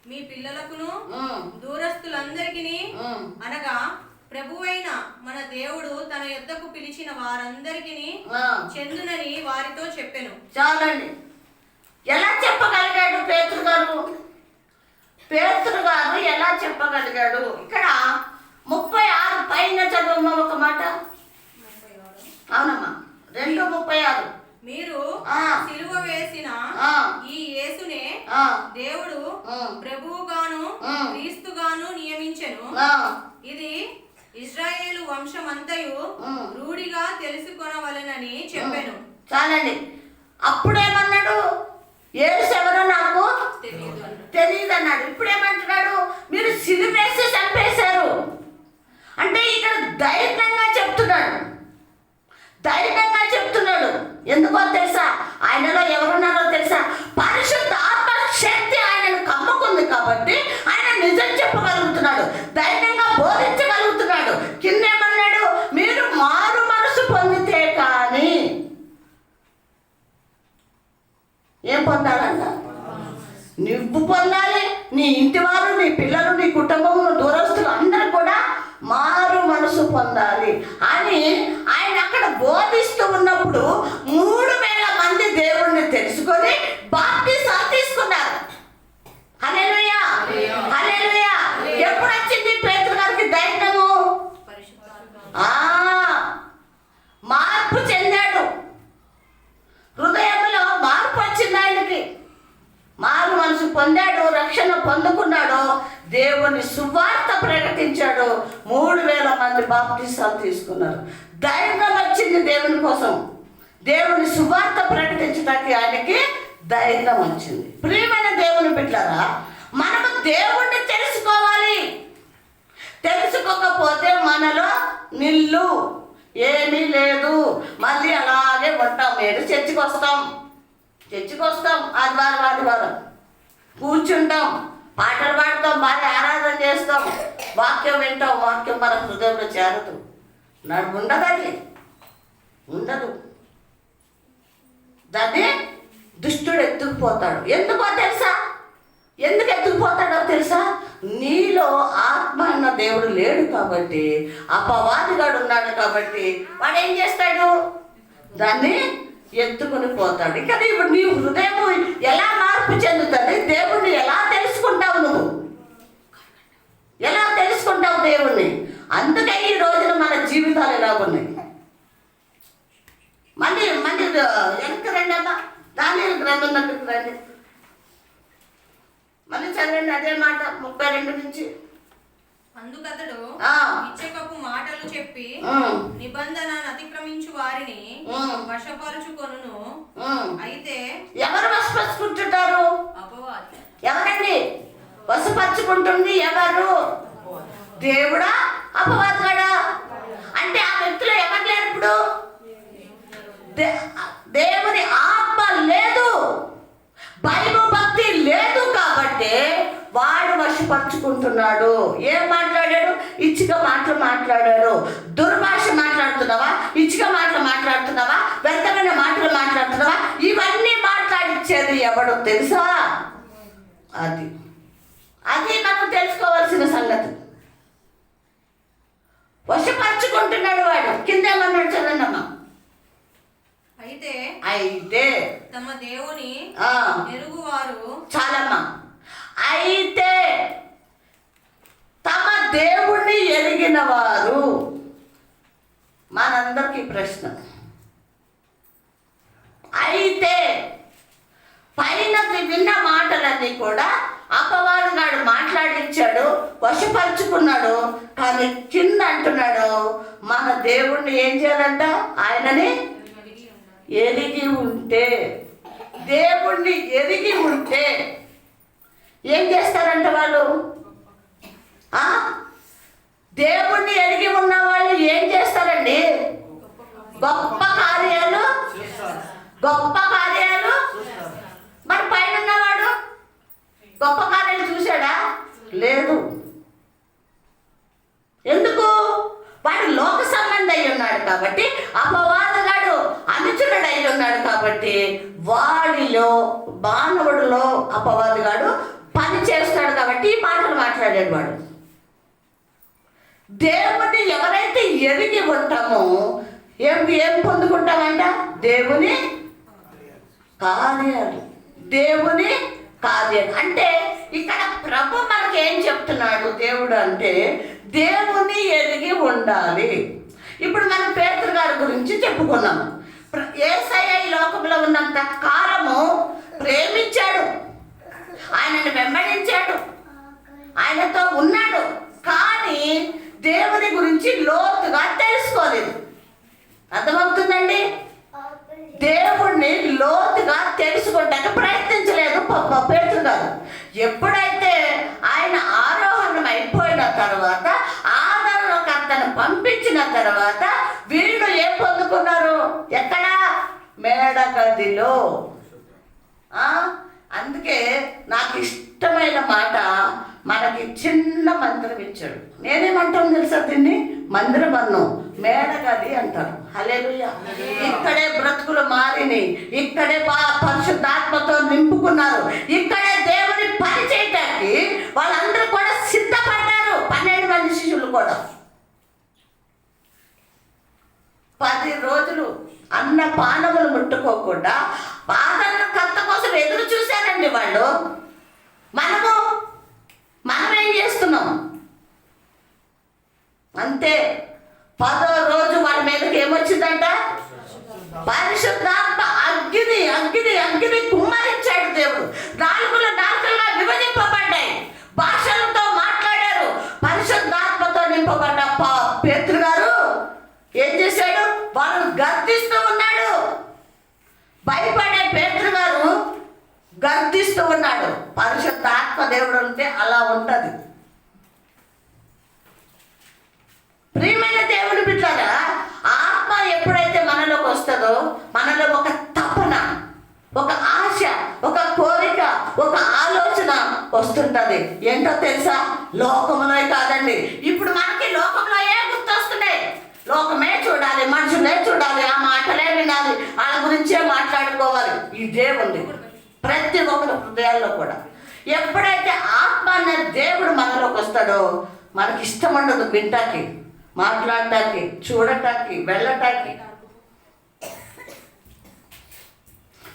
మీ పిల్లలకును దూరస్తులందరికీ అనగా ప్రభువైన మన దేవుడు తన యొద్దకు పిలిచిన వారందరికీ చెందునని వారితో చెప్పెను. చాలండి. ఎలా చెప్పగలిగాడు పేతురు గారు? పేతురు గారు ఎలా చెప్పగలిగాడు? ఇక్కడ 36 పైన చదువు ఒక మాట. అవునమ్మా, 2:36. మీరు సిలువ వేసిన ఈ యేసునే దేవుడు ప్రభువుగాను క్రీస్తుగాను నియమించెను. ఇది ఇశ్రాయేలు వంశమంతయు రూఢిగా తెలుసుకొనవలెనని చెప్పాను. చాలండి. అప్పుడేమన్నాడు? యేసు ఎవరో నాకు తెలియదు అన్నాడు. ఇప్పుడేమంటున్నాడు? మీరు సిలువేసి చంపేశారు అంటే ఇక్కడ ధైర్యంగా చెప్తున్నాడు. ధైర్యంగా చెప్తున్నాడు. ఎందుకో తెలుసా? ఆయనలో ఎవరున్నారో తెలుసా? పరిశుద్ధ ఆత్మ శక్తి ఆయనను కమ్ముకుంది కాబట్టి ఆయన నిజం చెప్పగలుగుతున్నాడు, ధైర్యంగా బోధించగలుగుతున్నాడు. కిందేమన్నాడు? మీరు మారు మనసు పొందితే కానీ ఏం పొందాలంట? నువ్వు పొందాలి, నీ ఇంటి వారు, నీ పిల్లలు, నీ కుటుంబంలో దూరస్తులు అందరూ కూడా మారు మనసు పొందాలి అని ఆయన అక్కడ బోధిస్తూ ఉన్నప్పుడు 3000 మంది దేవుణ్ణి తెలుసుకొని బాప్టిజం తీసుకున్నారు. హల్లెలూయా, హల్లెలూయా. ఎప్పుడు వచ్చింది పేతురు గారికి ధైర్యము? మార్పు చెందాడు. హృదయంలో మార్పు వచ్చింది ఆయనకి. మారు మనసు పొందాడు, రక్షణ పొందుకున్నాడు, దేవుని సువార్త ప్రకటించాడు. 3000 మంది బాప్టిజాలు తీసుకున్నారు. ధైర్యం వచ్చింది దేవుని కోసం. దేవుని సువార్త ప్రకటించడానికి ఆయనకి ధైర్యం వచ్చింది. ప్రియమైన దేవుని బిడ్డలారా, మనము దేవుణ్ణి తెలుసుకోవాలి. తెలుసుకోకపోతే మనలో నిల్లు ఏమీ లేదు. మళ్ళీ అలాగే ఉంటాం. ఏడు చర్చికి వస్తాం ఆదివారం కూర్చుంటాం, పాటలు పాడతాం, బాగా ఆరాధన చేస్తాం, వాక్యం వింటాం. వాక్యం మన హృదయంలో చేరదు. ఉండదండి, ఉండదు. దాన్ని దుష్టుడు ఎత్తుకుపోతాడు. ఎందుకు ఎత్తుకుపోతాడో తెలుసా? నీలో ఆత్మ అన్న దేవుడు లేడు కాబట్టి, అపవాదిగాడు ఉన్నాడు కాబట్టి వాడు ఏం చేస్తాడు? దాన్ని ఎత్తుకుని పోతాడు. ఇక ఇప్పుడు నీ హృదయం ఎలా మార్పు చెందుతుంది? దేవుణ్ణి ఎలా తెలుసుకుంటావు? నువ్వు ఎలా తెలుసుకుంటావు దేవుణ్ణి? అందుకే ఈ రోజున మన జీవితాలు ఎలా ఉన్నాయి. మళ్ళీ వెనక్కి రండి అమ్మా, దానియేలు గ్రంథం దగ్గరికి రండి. మళ్ళీ చదవండి అదే మాట 32 నుంచి. అందుకతడు ఇచ్చకపు మాటలు చెప్పి నిబంధన అతిక్రమించు వారిని వశపరుచుకొనును. అయితే ఎవరు వశపరుచుకుంటున్నారు? అపవాది. ఎవరండి వశపరుచుకుంటుంది? ఎవరు? దేవుడా అపవాదిగాడా? అంటే ఆ వ్యక్తిలో ఎవరు లేరు? ఇప్పుడు దేవుని ఆత్మ లేదు, బైబిల్ భక్తి లేదు కాబట్టి వాడు వశపరుచుకుంటున్నాడు. ఏం మాట్లాడాడు? ఇచ్చిక మాటలు మాట్లాడాడు. దుర్భాష మాట్లాడుతున్నావా? ఇచ్చిక మాటలు మాట్లాడుతున్నావా? వ్యర్థమైన మాటలు మాట్లాడుతున్నావా? ఇవన్నీ మాట్లాడిచ్చేది ఎవడో తెలుసా? అది మనం తెలుసుకోవాల్సిన సంగతి. వశపరుచుకుంటున్నాడు వాడు. కిందేమన్నాడు చదవండి అమ్మా. అయితే తమ దేవుని ఎరుగువారు. చాలమ్మా. అయితే తమ దేవుణ్ణి ఎరిగిన వారు. మనందరికీ ప్రశ్న. అయితే పైన విన్న మాటలన్నీ కూడా అపవాదిగాడు మాట్లాడించాడు, వశపరుచుకున్నాడు. కానీ కింద అంటున్నాడు, మన దేవుణ్ణి ఏం చేయాలంట? ఆయనని ఎరిగి ఉంటే, దేవుణ్ణి ఎరిగి ఉంటే ఏం చేస్తారంట వాళ్ళు? దేవుణ్ణి ఎరిగి ఉన్న వాళ్ళు ఏం చేస్తారండి? గొప్ప కార్యాలు. మరి పైన ఉన్నవాడు గొప్ప కార్యాలు చూశాడా? లేదు. ఎందుకు? వాడు లోక సంబంధి అయి ఉన్నాడు కాబట్టి, అపవాదగాడు అనుచరుడు అయి ఉన్నాడు కాబట్టి, వాడిలో మానవుడిలో అపవాదిగాడు పని చేస్తాడు కాబట్టి ఈ మాటలు మాట్లాడాడు వాడు. దేవుని ఎవరైతే ఎరిగి ఉంటామో ఏం పొందుకుంటామంట? దేవుని కార్యాలు, దేవుని కార్యం అంటే ఇక్కడ ప్రభు మనకి ఏం చెప్తున్నాడు దేవుడు అంటే దేవుని ఎరిగి ఉండాలి. ఇప్పుడు మనం పేతురు గారి గురించి చెప్పుకున్నాము. యేసయ్య ఈ లోకంలో ఉన్నంత కాలము ప్రేమించాడు, ఆయనను వెంబడించాడు, ఆయనతో ఉన్నాడు. కానీ దేవుని గురించి లోతుగా తెలుసుకోలేదు. అర్థమవుతుందండి? దేవుణ్ణి లోతుగా తెలుసుకోవడానికి ప్రయత్నించలేదు పేతురు గారు. ఎప్పుడైతే ఆయన ఆరోహణం అయిపోయిన తర్వాత ఆదరణకర్తను పంపించిన తర్వాత వీళ్ళు ఏం పొందుకున్నారు? ఎక్కడ? మేడగదిలో. అందుకే నాకు ఇష్టమైన మాట, మనకి చిన్న మందిరం ఇచ్చాడు. నేనేమంటాను తెలుసా? దీన్ని మందిరం అన్నం, మేడగది అంటారు. హల్లెలూయా. ఇక్కడే బ్రతుకులు మారిని, ఇక్కడే పరిశుద్ధాత్మతో నింపుకున్నారు, ఇక్కడే దేవుని పని చేయటానికి వాళ్ళందరూ కూడా సిద్ధపడ్డారు. 12 మంది శిష్యులు కూడా 10 రోజులు అన్న పానములు ముట్టుకోకుండా ఆదరణకర్త కోసం ఎదురు చూశారండి వాళ్ళు. మనం ఏం చేస్తున్నాం? అంతే. 10వ రోజు వాళ్ళ మీదకి ఏమొచ్చిందంట? పరిశుద్ధాత్మ అగ్ని అగ్ని అగ్ని కుమ్మరించాడు దేవుడు. నాలుకలుగా విభజింపబడ్డాయి, భాషలతో మాట్లాడారు. పరిశుద్ధాత్మతో నింపబడ్డ పేతురు గారు ఏం చేశాడు? వాళ్ళని గర్దిస్తూ ఉన్నాడు. భయపడే పేతురు గారు గర్దిస్తూ ఉన్నాడు. పరిశుద్ధాత్మ దేవుడు అంటే అలా ఉంటుంది. ప్రియమైన దేవుని బిడ్డలారా, ఆత్మ ఎప్పుడైతే మనలోకి వస్తుందో మనలో ఒక తపన, ఒక ఆశ, ఒక కోరిక, ఒక ఆలోచన వస్తుంటది. ఏంటో తెలుసా? లోకములో కాదండి. ఇప్పుడు మనకి లోకంలో ఏ గుర్తొస్తున్నాయి? లోకమే చూడాలి, మనుషులే చూడాలి, ఆ మాటలే వినాలి, వాళ్ళ గురించే మాట్లాడుకోవాలి. ఇదే ఉంది ప్రతి ఒక్కరి హృదయాల్లో కూడా. ఎప్పుడైతే ఆత్మ అనే దేవుడు మనలోకి వస్తాడో మనకి ఇష్టం ఉండదు వింటాకి, మాట్లాడటానికి, చూడటానికి, వెళ్ళటానికి.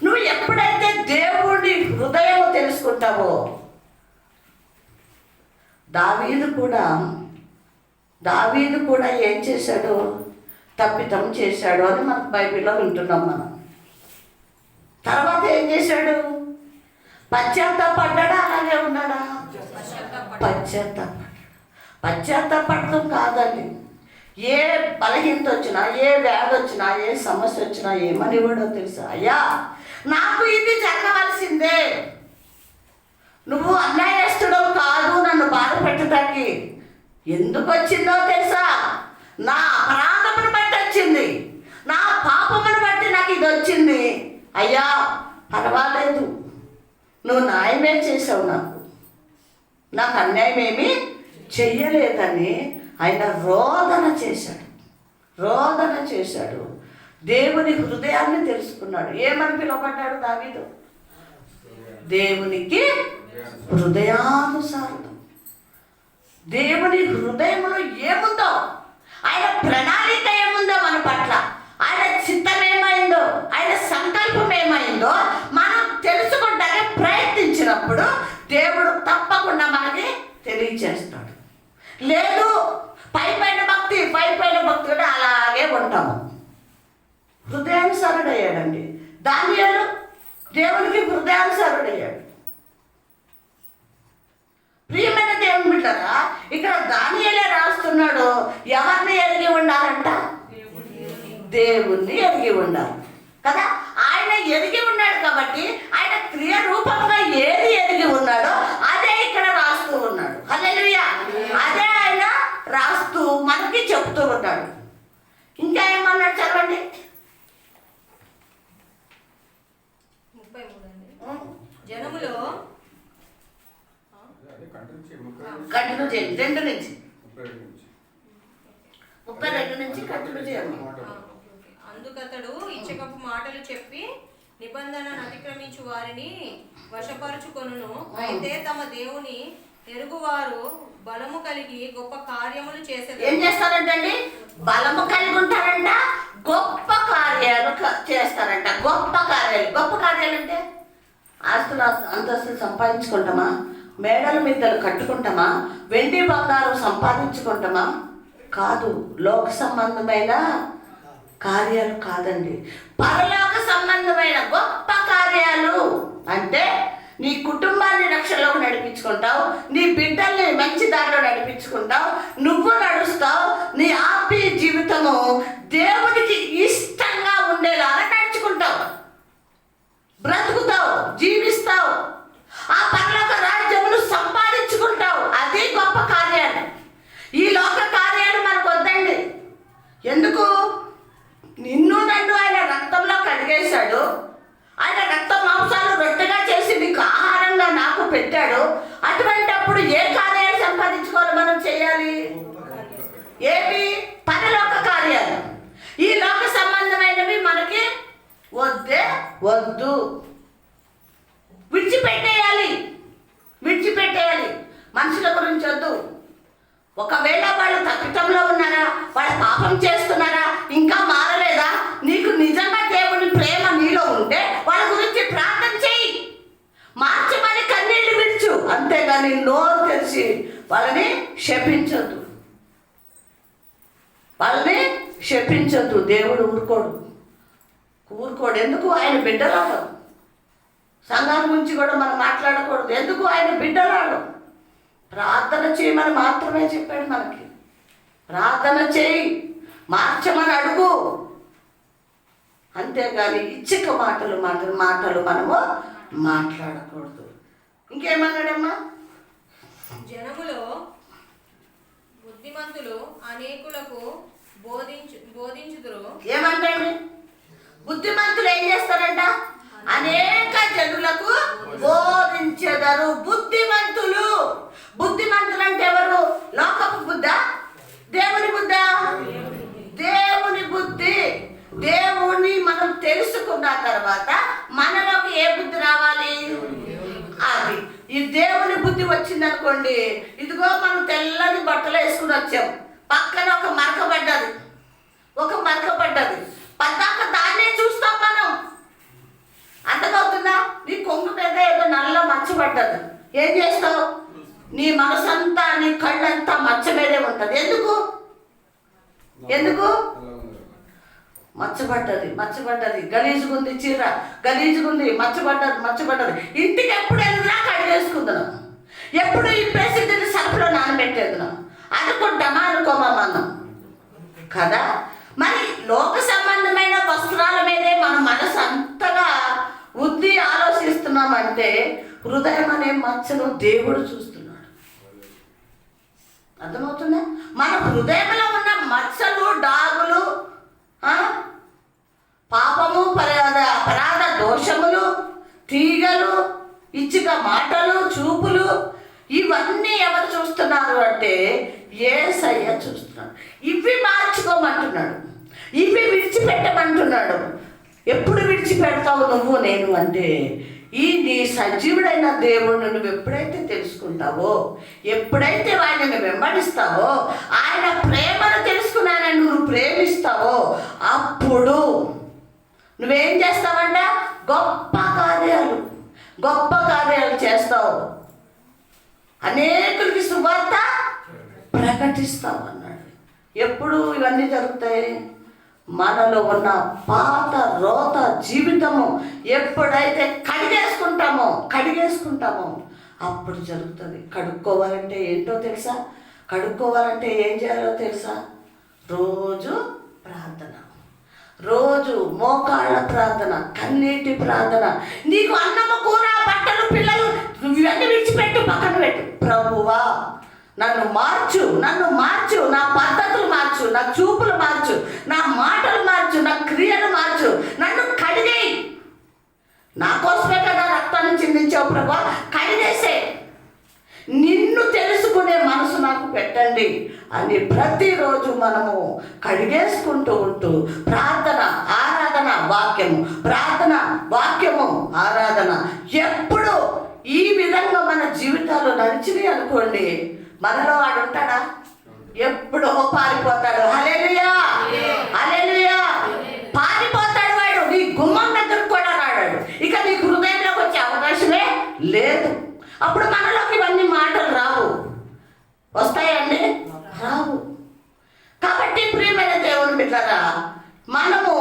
నువ్వు ఎప్పుడైతే దేవుడి హృదయం తెలుసుకుంటావో, దావీదు కూడా ఏం చేశాడు? తప్పిదం చేశాడు అని మనకు బైబిల్లో వింటున్నాం మనం. తర్వాత ఏం చేశాడు? పశ్చాత్తాపడ్డాడా? అలాగే ఉన్నాడా? పశ్చాత్తాపడటం కాదండి. ఏ బలహీనత వచ్చినా, ఏ వ్యాధి వచ్చినా, ఏ సమస్య వచ్చినా ఏమని కూడా తెలుసా? అయ్యా, నాకు ఇది జరగవలసిందే, నువ్వు అన్యాయస్తుడు కాదు నన్ను బాధ పెట్టడానికి. ఎందుకు వచ్చిందో తెలుసా? నా అపరాధమును బట్టి వచ్చింది, నా పాపమును బట్టి నాకు ఇది వచ్చింది. అయ్యా పర్వాలేదు, నువ్వు న్యాయమే చేసావు, నాకు అన్యాయం ఏమీ చెయ్యలేదని ఆయన రోదన చేశాడు. దేవుని హృదయాన్ని తెలుసుకున్నాడు. ఏమని పిలువబడ్డాడు దావీదు? దేవునికి హృదయానుసారుడు. దేవుని హృదయంలో ఏముందో, ఆయన ప్రణాళిక ఏముందో మన పట్ల, ఆయన చిత్తం ఏమైందో, ఆయన సంకల్పం ఏమైందో మనం తెలుసుకుంటానికి ప్రయత్నించినప్పుడు దేవుడు తప్పకుండా మనకి తెలియచేస్తాడు. లేదు పైపైన భక్తి కూడా అలాగే ఉంటాము. హృదయానుసారుడయ్యాడండి దానియేలు. దేవునికి హృదయానుసారుడయ్యాడు. ప్రియమైన దేవుని బిడ్డలారా, ఇక్కడ దానియేలే రాస్తున్నాడు. ఎవరిని ఎరిగి ఉండాలంట? దేవుణ్ణి ఎరిగి ఉండాలి కదా. ఆయన ఎరిగి ఉన్నాడు కాబట్టి ఆయన క్రియ రూపంగా ఏది ఎరిగి ఉన్నాడో అదే ఇక్కడ రాస్తూ ఉన్నాడు. హల్లెలూయా. అదే ఆయన రాస్తూ మనకి చెప్తూ ఉన్నాడు. ఇంకా ఏమన్నాడు చదవండి. 33 జనములో కంటిన్యూ చేయండి. 2 నుంచి 32 నుంచి కంటిన్యూ చేయండి. అందుకతడు ఇచ్చకపు మాటలు చెప్పి నిబంధనను అతిక్రమించు వారిని వశపరుచుకొనును. అయితే తమ దేవుని ఎరుగువారు బలము కలిగి గొప్ప కార్యములు చేసేది. ఏం చేస్తారంటండి? బలము కలిగి ఉంటారంట, గొప్ప కార్యాలు చేస్తారంట. గొప్ప కార్యాలు అంటే ఆస్తులు అంతస్తులు సంపాదించుకుంటామా? మేడల మీదలు కట్టుకుంటామా? వెండి బంగారం సంపాదించుకుంటామా? కాదు. లోక సంబంధమైన కార్యాలు కాదండి, పరలోక సంబంధమైన గొప్ప కార్యాలు. అంటే నీ కుటుంబాన్ని రక్షణలోకి నడిపించుకుంటావు, నీ బిడ్డల్ని మంచి దారిలో నడిపించుకుంటావు, నువ్వు నడుస్తావు, నీ ఆత్మీయ జీవితము దేవుడికి ఇష్టంగా ఉండేలాగా నడుచుకుంటావు, బ్రతుకుతావు, జీవిస్తావు, ఆ పరలోక రాజ్యమును సంపాదించుకుంటావు. అది గొప్ప కార్యాలు. ఈ లోక కార్యాలు మనకు వద్దండి. ఎందుకు? నిన్ను నన్ను ఆయన రక్తంలో కడిగేశాడు, ఆయన రక్త మాంసాలు రొట్టెగా చేసి నీకు ఆహారంగా నాకు పెట్టాడు. అటువంటప్పుడు ఏ కార్యాలు సంపాదించుకోవాలి మనం చేయాలి? ఏవి? పరలోక కార్యాలు. ఈ లోక సంబంధమైనవి మనకి వద్దే వద్దు, విడిచిపెట్టేయాలి. మనుషుల గురించి వద్దు. ఒకవేళ వాళ్ళు తప్పితంలో ఉన్నారా, వాళ్ళ పాపం చేస్తున్నారా, ఇంకా మారలేదా, నీకు నిజంగా దేవుని ప్రేమ నీలో ఉంటే వాళ్ళ గురించి ప్రార్థన చేయి, మార్చమని కన్నీళ్లు విడుచు. అంతేగాని నోరు తెరిచి వాళ్ళని శపించొద్దు. దేవుడు ఊరుకోడు. ఎందుకు? ఆయన బిడ్డలాడు. సంఘం గురించి కూడా మనం మాట్లాడకూడదు. ఎందుకు? ఆయన బిడ్డలాడు. ప్రార్థన చేయమని మాత్రమే చెప్పాడు మనకి. ప్రార్థన చేయి, మార్చమని అడుగు. అంతేగాని ఇచ్చిక మాటలు మనము మాట్లాడకూడదు. ఇంకేమన్నాడమ్మా? జనములో బుద్ధిమంతులు అనేకులకు బోధించుదురు. ఏమంటండి? బుద్ధిమంతులు ఏం చేస్తారంట? అనేక జనులకు బోధించెదరు. బుద్ధిమంతులు అంటే ఎవరు? లోకపు బుద్ధ, దేవుని బుద్ధ? దేవుని బుద్ధి. దేవుని మనం తెలుసుకున్న తర్వాత మనలోకి ఏ బుద్ధి రావాలి? అది. ఈ దేవుని బుద్ధి వచ్చిందనుకోండి, ఇదిగో మనం తెల్లని బట్టలు వేసుకుని వచ్చాం, పక్కన ఒక మరక పడ్డది, పద్దాక దాన్నే చూస్తాం మనం. అర్థమవుతుందా? నీ కొంగు మీద ఏదో నల్ల మచ్చ పడ్డది, ఏం చేస్తావు? నీ మనసంతా, నీ కళ్ళంతా మచ్చ మీదే ఉంటుంది. ఎందుకు? మచ్చబడ్డది, గలీజుగుంది, చీర గలీజుగుంది, మచ్చబడ్డది. ఇంటికి ఎప్పుడు వెళ్ళినా కడిగేసుకుందాం, ఎప్పుడు ఇప్పేసి దీన్ని సరుకులో నానబెట్టేద్దాం అనుకోమా మనం కదా. మరి లోక సంబంధమైన వస్త్రాల మీదే మన మనసు అంతగా బుద్ధి ఆలోచిస్తున్నామంటే హృదయం అనే మచ్చను దేవుడు చూస్తున్నాడు. అర్థమవుతుందా? మన హృదయంలో ఉన్న మచ్చలు, డాగులు, పాపము, అపరాధ దోషములు, తీగలు, ఇచ్చిక మాటలు, చూపులు, ఇవన్నీ ఎవరు చూస్తున్నారు అంటే యేసయ్య చూస్తున్నాడు. ఇవి మార్చుకోమంటున్నాడు, ఇవి విడిచిపెట్టమంటున్నాడు. ఎప్పుడు విడిచిపెడతావు నువ్వు నేను అంటే, ఈ నీ సజీవుడైన దేవుడిని నువ్వు ఎప్పుడైతే తెలుసుకుంటావో, ఎప్పుడైతే ఆయనను వెంబడిస్తావో, ఆయన ప్రేమను తెలుసుకున్నానని నువ్వు ప్రేమిస్తావో, అప్పుడు నువ్వేం చేస్తావంట? గొప్ప కార్యాలు చేస్తావు, అనేకులకి సువార్త ప్రకటిస్తావు అన్నాడు. ఎప్పుడు ఇవన్నీ జరుగుతాయి? మనలో ఉన్న పాత రోత జీవితము ఎప్పుడైతే కడిగేసుకుంటామో అప్పుడు జరుగుతుంది. కడుక్కోవాలంటే ఏంటో తెలుసా? కడుక్కోవాలంటే ఏం చేయాలో తెలుసా? రోజు ప్రార్థన, రోజు మోకాళ్ళ ప్రార్థన, కన్నీటి ప్రార్థన. నీకు అన్నము, కూర, బట్టలు, పిల్లలు ఇవన్నీ విడిచిపెట్టు, పక్కన పెట్టు. ప్రభువా నన్ను మార్చు, నా పద్ధతులు మార్చు, నా చూపులు మార్చు, నా మాటలు మార్చు, నా క్రియలు మార్చు, నన్ను కడిగేయి. నా కోసమే కదా రక్తాన్ని చిందించావు ప్రభువా, కడిగేసే. నిన్ను తెలుసుకునే మనసు నాకు పెట్టండి అని ప్రతిరోజు మనము కడిగేసుకుంటూ ఉంటూ ప్రార్థన, ఆరాధన, వాక్యము, ప్రార్థన, వాక్యము, ఆరాధన ఎప్పుడు ఈ విధంగా మన జీవితాలు నడిచినాయి అనుకోండి, మనలో వాడు ఉంటాడా? ఎప్పుడో పారిపోతాడు. హల్లెలూయా, హల్లెలూయా. పారిపోతాడు వాడు. నీ గుమ్మం దగ్గరకు కూడా రాడాడు. ఇక నీ హృదయంలోకి వచ్చే అవకాశం అప్పుడు మనలోకి ఇవన్నీ మాటలు రావు. వస్తాయండి? రావు. కాబట్టి ప్రియమైన దేవుని బిడ్డలారా, మనము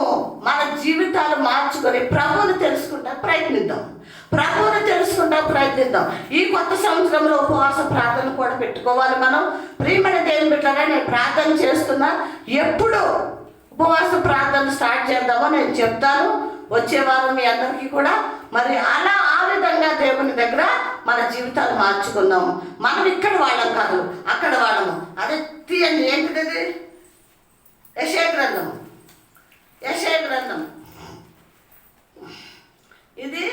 మన జీవితాలు మార్చుకొని ప్రభువుని తెలుసుకుంటా ప్రయత్నిద్దాం. ఈ కొత్త సంవత్సరంలో ఉపవాస ప్రార్థన కూడా పెట్టుకోవాలి మనం. ప్రియమైన దేవుని బిడ్డలారా, నేను ప్రార్థన చేస్తున్నా. ఎప్పుడు ఉపవాస ప్రార్థన స్టార్ట్ చేద్దామో నేను చెప్తాను. వచ్చే వారం మీ అందరికీ కూడా మరి ఆ విధంగా దేవుని దగ్గర మన జీవితాలు మార్చుకుందాం. మనం ఇక్కడ వాళ్ళం కాదు, అక్కడ వాళ్ళము. అదే తీయండి, ఏంటిది? యెషయా గ్రంథం. ఇది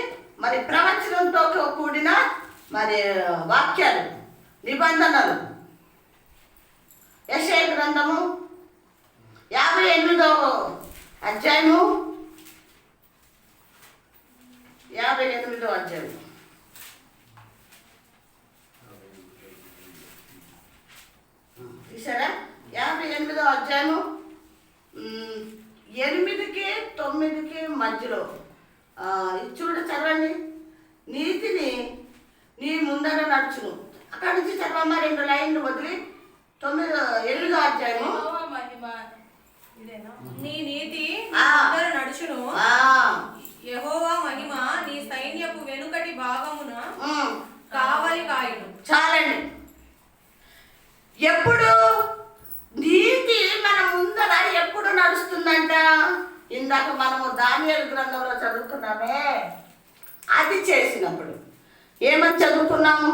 మరి ప్రవచనంతో కూడిన మరి వాక్యాలు, నిబంధనలు. యెషయా గ్రంథము 58వ అధ్యాయము. 58వ అధ్యాయం. చూసారా? 58వ అధ్యాయము 8కి 9కి మధ్యలో చదవండి. నీతిని నీ ముందర నడుచును. అక్కడి నుంచి చదవమ్మా, 2 లైన్లు వదిలి 8వ అధ్యాయము. నీ నీతి ముందర నడుచును, యెహోవా మహిమ నీ సైన్యపు వెనుకటి భాగమున కావలి కాయును. చాలండి. ఎప్పుడు నీతి మన ముందర ఎప్పుడు నడుస్తుందంట? ఇందాక మనము దానియేలు గ్రంథంలో చదువుకున్నామే, అది చేసినప్పుడు. ఏమని చదువుకున్నాము?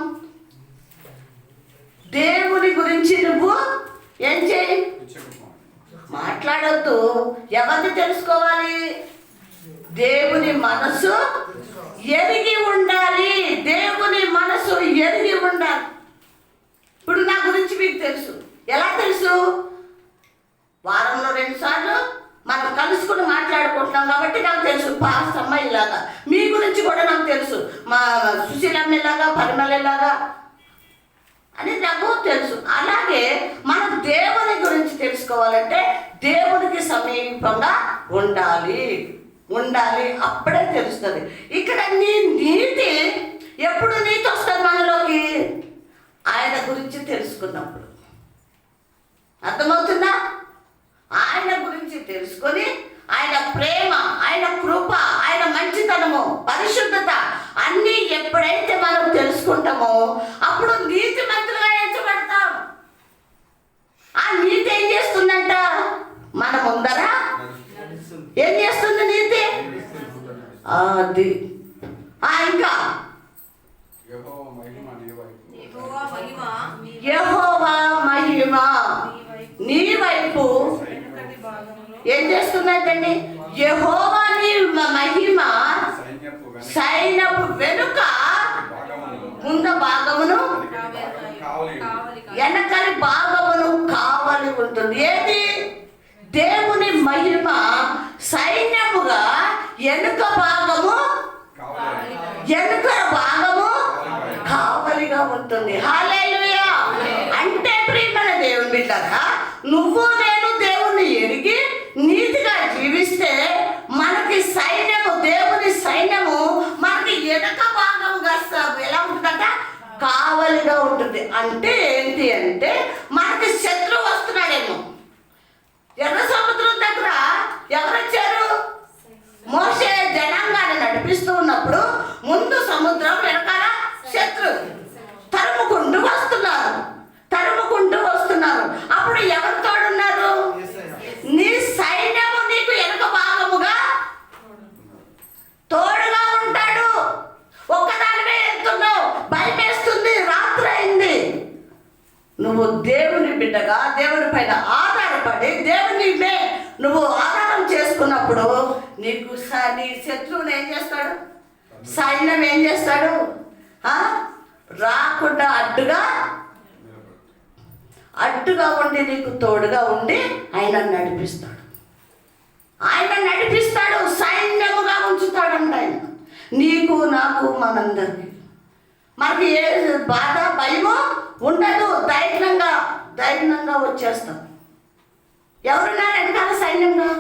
దేవుని గురించి నువ్వు ఏం చేయి? మాట్లాడొద్దు. ఎవరిని తెలుసుకోవాలి? దేవుని మనసు ఎరిగి ఉండాలి. దేవుని మనసు ఎరిగి ఉండాలి. ఇప్పుడు నా గురించి మీకు తెలుసు. ఎలా తెలుసు? వారంలో 2 సార్లు మనం కలుసుకుని మాట్లాడుకుంటున్నాం కాబట్టి నాకు తెలుసు. పాస్తమ్మ ఇలాగా. మీ గురించి కూడా నాకు తెలుసు. మా సుశీలమ్మ ఇలాగా, పరిమళ ఇలాగా అని నాకు తెలుసు. అలాగే మనం దేవుని గురించి తెలుసుకోవాలంటే దేవునికి సమీపంగా ఉండాలి. అప్పుడే తెలుస్తుంది. ఇక్కడ నీ నీతి ఎప్పుడు నీతి వస్తుంది మనలోకి? ఆయన గురించి తెలుసుకున్నప్పుడు. అర్థమవుతుందా? ఆయన గురించి తెలుసుకొని ఆయన ప్రేమ, ఆయన కృప, ఆయన మంచితనము, పరిశుద్ధత అన్నీ ఎప్పుడైతే మనం తెలుసుకుంటామో అప్పుడు నీతి మంతులుగా ఎంచబడతాం. ఆ నీతి ఏం చేస్తుందంట? మన ముందర ఏం చేస్తుంది నీతి? అది ఇంకా యెహోవా మహిమ నీ వైపు ఏం చేస్తున్నదండి? యెహోవా నీ మహిమ సైన్యపు వెనుక ముందు భాగమును వెనకలి భాగమును కావలి ఉంటుంది. ఏది? దేవుని మహిమ సైన్యముగా వెనుక భాగము కావలిగా ఉంటుంది. హల్లెలూయా. అంటే ప్రియమైన దేవుని బిడ్డలారా, నువ్వు నేను దేవుణ్ణి ఎరిగి నీతిగా జీవిస్తే మనకి సైన్యము, దేవుని సైన్యము మనకి వెనక భాగముగా ఎలా ఉంటుందంట? కావలిగా ఉంటుంది. అంటే ఏంటి అంటే మనకి శత్రువు వస్తున్నాడేమో. ఎర్ర సముద్రం దగ్గర ఎవరు వచ్చారు? మోషే జనాంగాన్ని నడిపిస్తూ ఉన్నప్పుడు ముందు సముద్రం, వెనకాల శత్రువు తరుముకుంటూ వస్తున్నారు. అప్పుడు ఎవరు తోడున్నారు? నీ సైన్యము నీకు వెనక భాగముగా తోడుగా ఉంటాడు. ఒక్కదానివే వెళ్తున్నావు, భయమేస్తుంది, రాత్రి అయింది. నువ్వు దేవుని బిడ్డగా దేవుని పైన ఆధారపడి దేవుని నువ్వు ఆధారం చేసుకున్నప్పుడు నీకు నీ శత్రువుని ఏం చేస్తాడు? సైన్యం ఏం చేస్తాడు? రాకుండా అడ్డుగా ఉండి నీకు తోడుగా ఉండి ఆయన నడిపిస్తాడు. సైన్యముగా ఉంచుతాడంట ఆయన. నీకు నాకు మనందరికి మనకి ఏ బాధ భయము ఉండదు. ధైర్యంగా వచ్చేస్తాం. ఎవరున్నారు వెనకాల సైన్యంగా?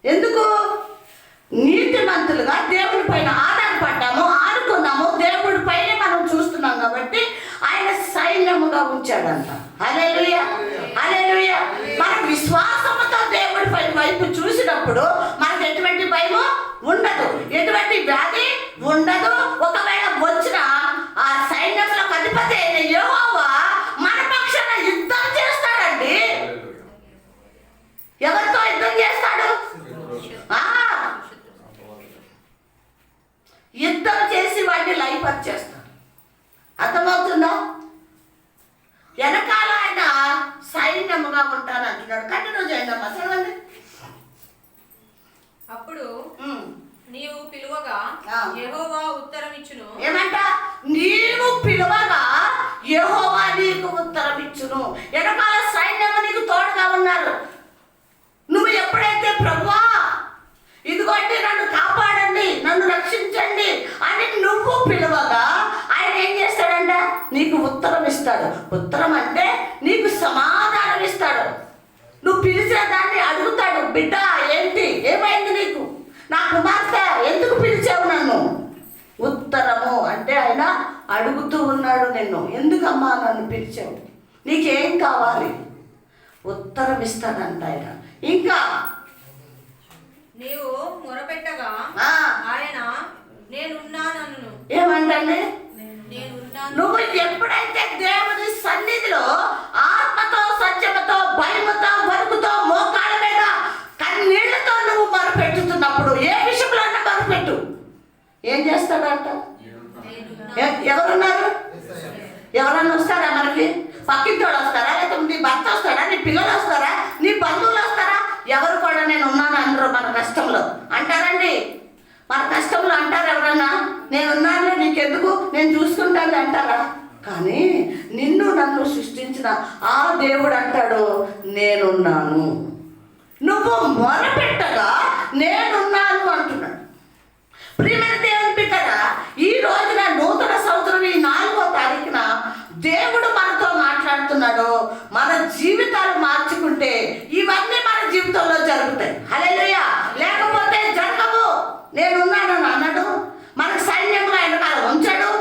ఎందుకు? నీతిమంతులుగా దేవుని పైన ఆధారపడ్డాము. ఉంచాడంట. హల్లెలూయా, హల్లెలూయా. మనం విశ్వాసంతో దేవుడి వైపు చూసినప్పుడు మనకు ఎటువంటి భయం ఉండదు, ఎటువంటి వ్యాధి ఉండదు. ఒకవేళ వచ్చిన ఆ సైన్యంలో అధిపతి అయిన యెహోవా మన పక్షాన యుద్ధం చేస్తాడండి. ఎవరితో యుద్ధం చేస్తాడు? యుద్ధం చేసి వాడిని లైఫ్ చేస్తాడు. అర్థమవుతుందా? వెనకాల ఆయన సైన్యముగా ఉంటాను అంటున్నాడు. కంటిన్యూ చేయండి అమ్మా, చదవండి. అప్పుడు నీవు పిలువగా యెహోవా ఉత్తరం ఇచ్చును. ఏమంట? నీవు పిలువగా యెహోవా నీకు ఉత్తరం ఇచ్చును. వెనకాల సైన్యము నీకు తోడుగా ఉన్నారు. నువ్వు ఎప్పుడైతే ప్రభువా ఇదిగోండి నన్ను కాపాడండి, నన్ను రక్షించండి అని నువ్వు పిలువగా ఆయన ఏం చేస్తాడంట? నీకు ఉత్తరం ఇస్తాడు. ఉత్తరం అంటే నీకు సమాధానం ఇస్తాడు. నువ్వు పిలిచే దాన్ని అడుగుతాడు. బిడ్డ ఏంటి, ఏమైంది నీకు, నా కుమార్తె ఎందుకు పిలిచావు నన్ను? ఉత్తరము అంటే ఆయన అడుగుతూ ఉన్నాడు నిన్ను, ఎందుకమ్మా నన్ను పిలిచావు, నీకేం కావాలి? ఉత్తరం ఇస్తాడంట ఆయన. ఇంకా నీవు మొరపెట్టగా ఆయన నేనున్నానను. ఏమంటండి? నేనున్నాను. నువ్వు ఎప్పుడైతే దేవుని సన్నిధిలో ఆత్మతో, సత్యముతో, భయముతో, వణుకుతో, మోకాళ్ళ మీద కన్నీళ్లతో నువ్వు మొరపెట్టుతున్నప్పుడు, ఏ విషయంలో మొరపెట్టు, ఏం చేస్తాడంట? ఎవరున్నారు? ఎవరన్నా వస్తారా మనకి? పక్కింటోడు వస్తారా? లేకపోతే నీ భర్త వస్తాడా? నీ పిల్లలు వస్తారా? నీ బంధువులు వస్తారా? ఎవరు కూడా నేను ఉన్నాను అనరు. మన కష్టంలో అంటారండి. మన కష్టంలో అంటారు ఎవరన్నా, నేను ఉన్నానులే నీకెందుకు, నేను చూసుకుంటాను అంటారా? కానీ నిన్ను నన్ను సృష్టించిన ఆ దేవుడు అంటాడు, నేనున్నాను. నువ్వు మొరపెట్టగా నేనున్నాను అంటున్నాడు. ప్రియమైన దేవుని బిడ్డగా, ఈ రోజున నూతన సంవత్సరం ఈ 4వ తారీఖున దేవుడు మనతో మాట్లాడుతున్నాడు. మన జీవితాలు మార్చుకుంటే ఇవన్నీ మన జీవితంలో జరుగుతాయి. హల్లెలూయా. లేకపోతే జరగవు. నేనున్నాను అన్నాడు. మనకు సైన్యంలో వెనకాల ఉంచాడు,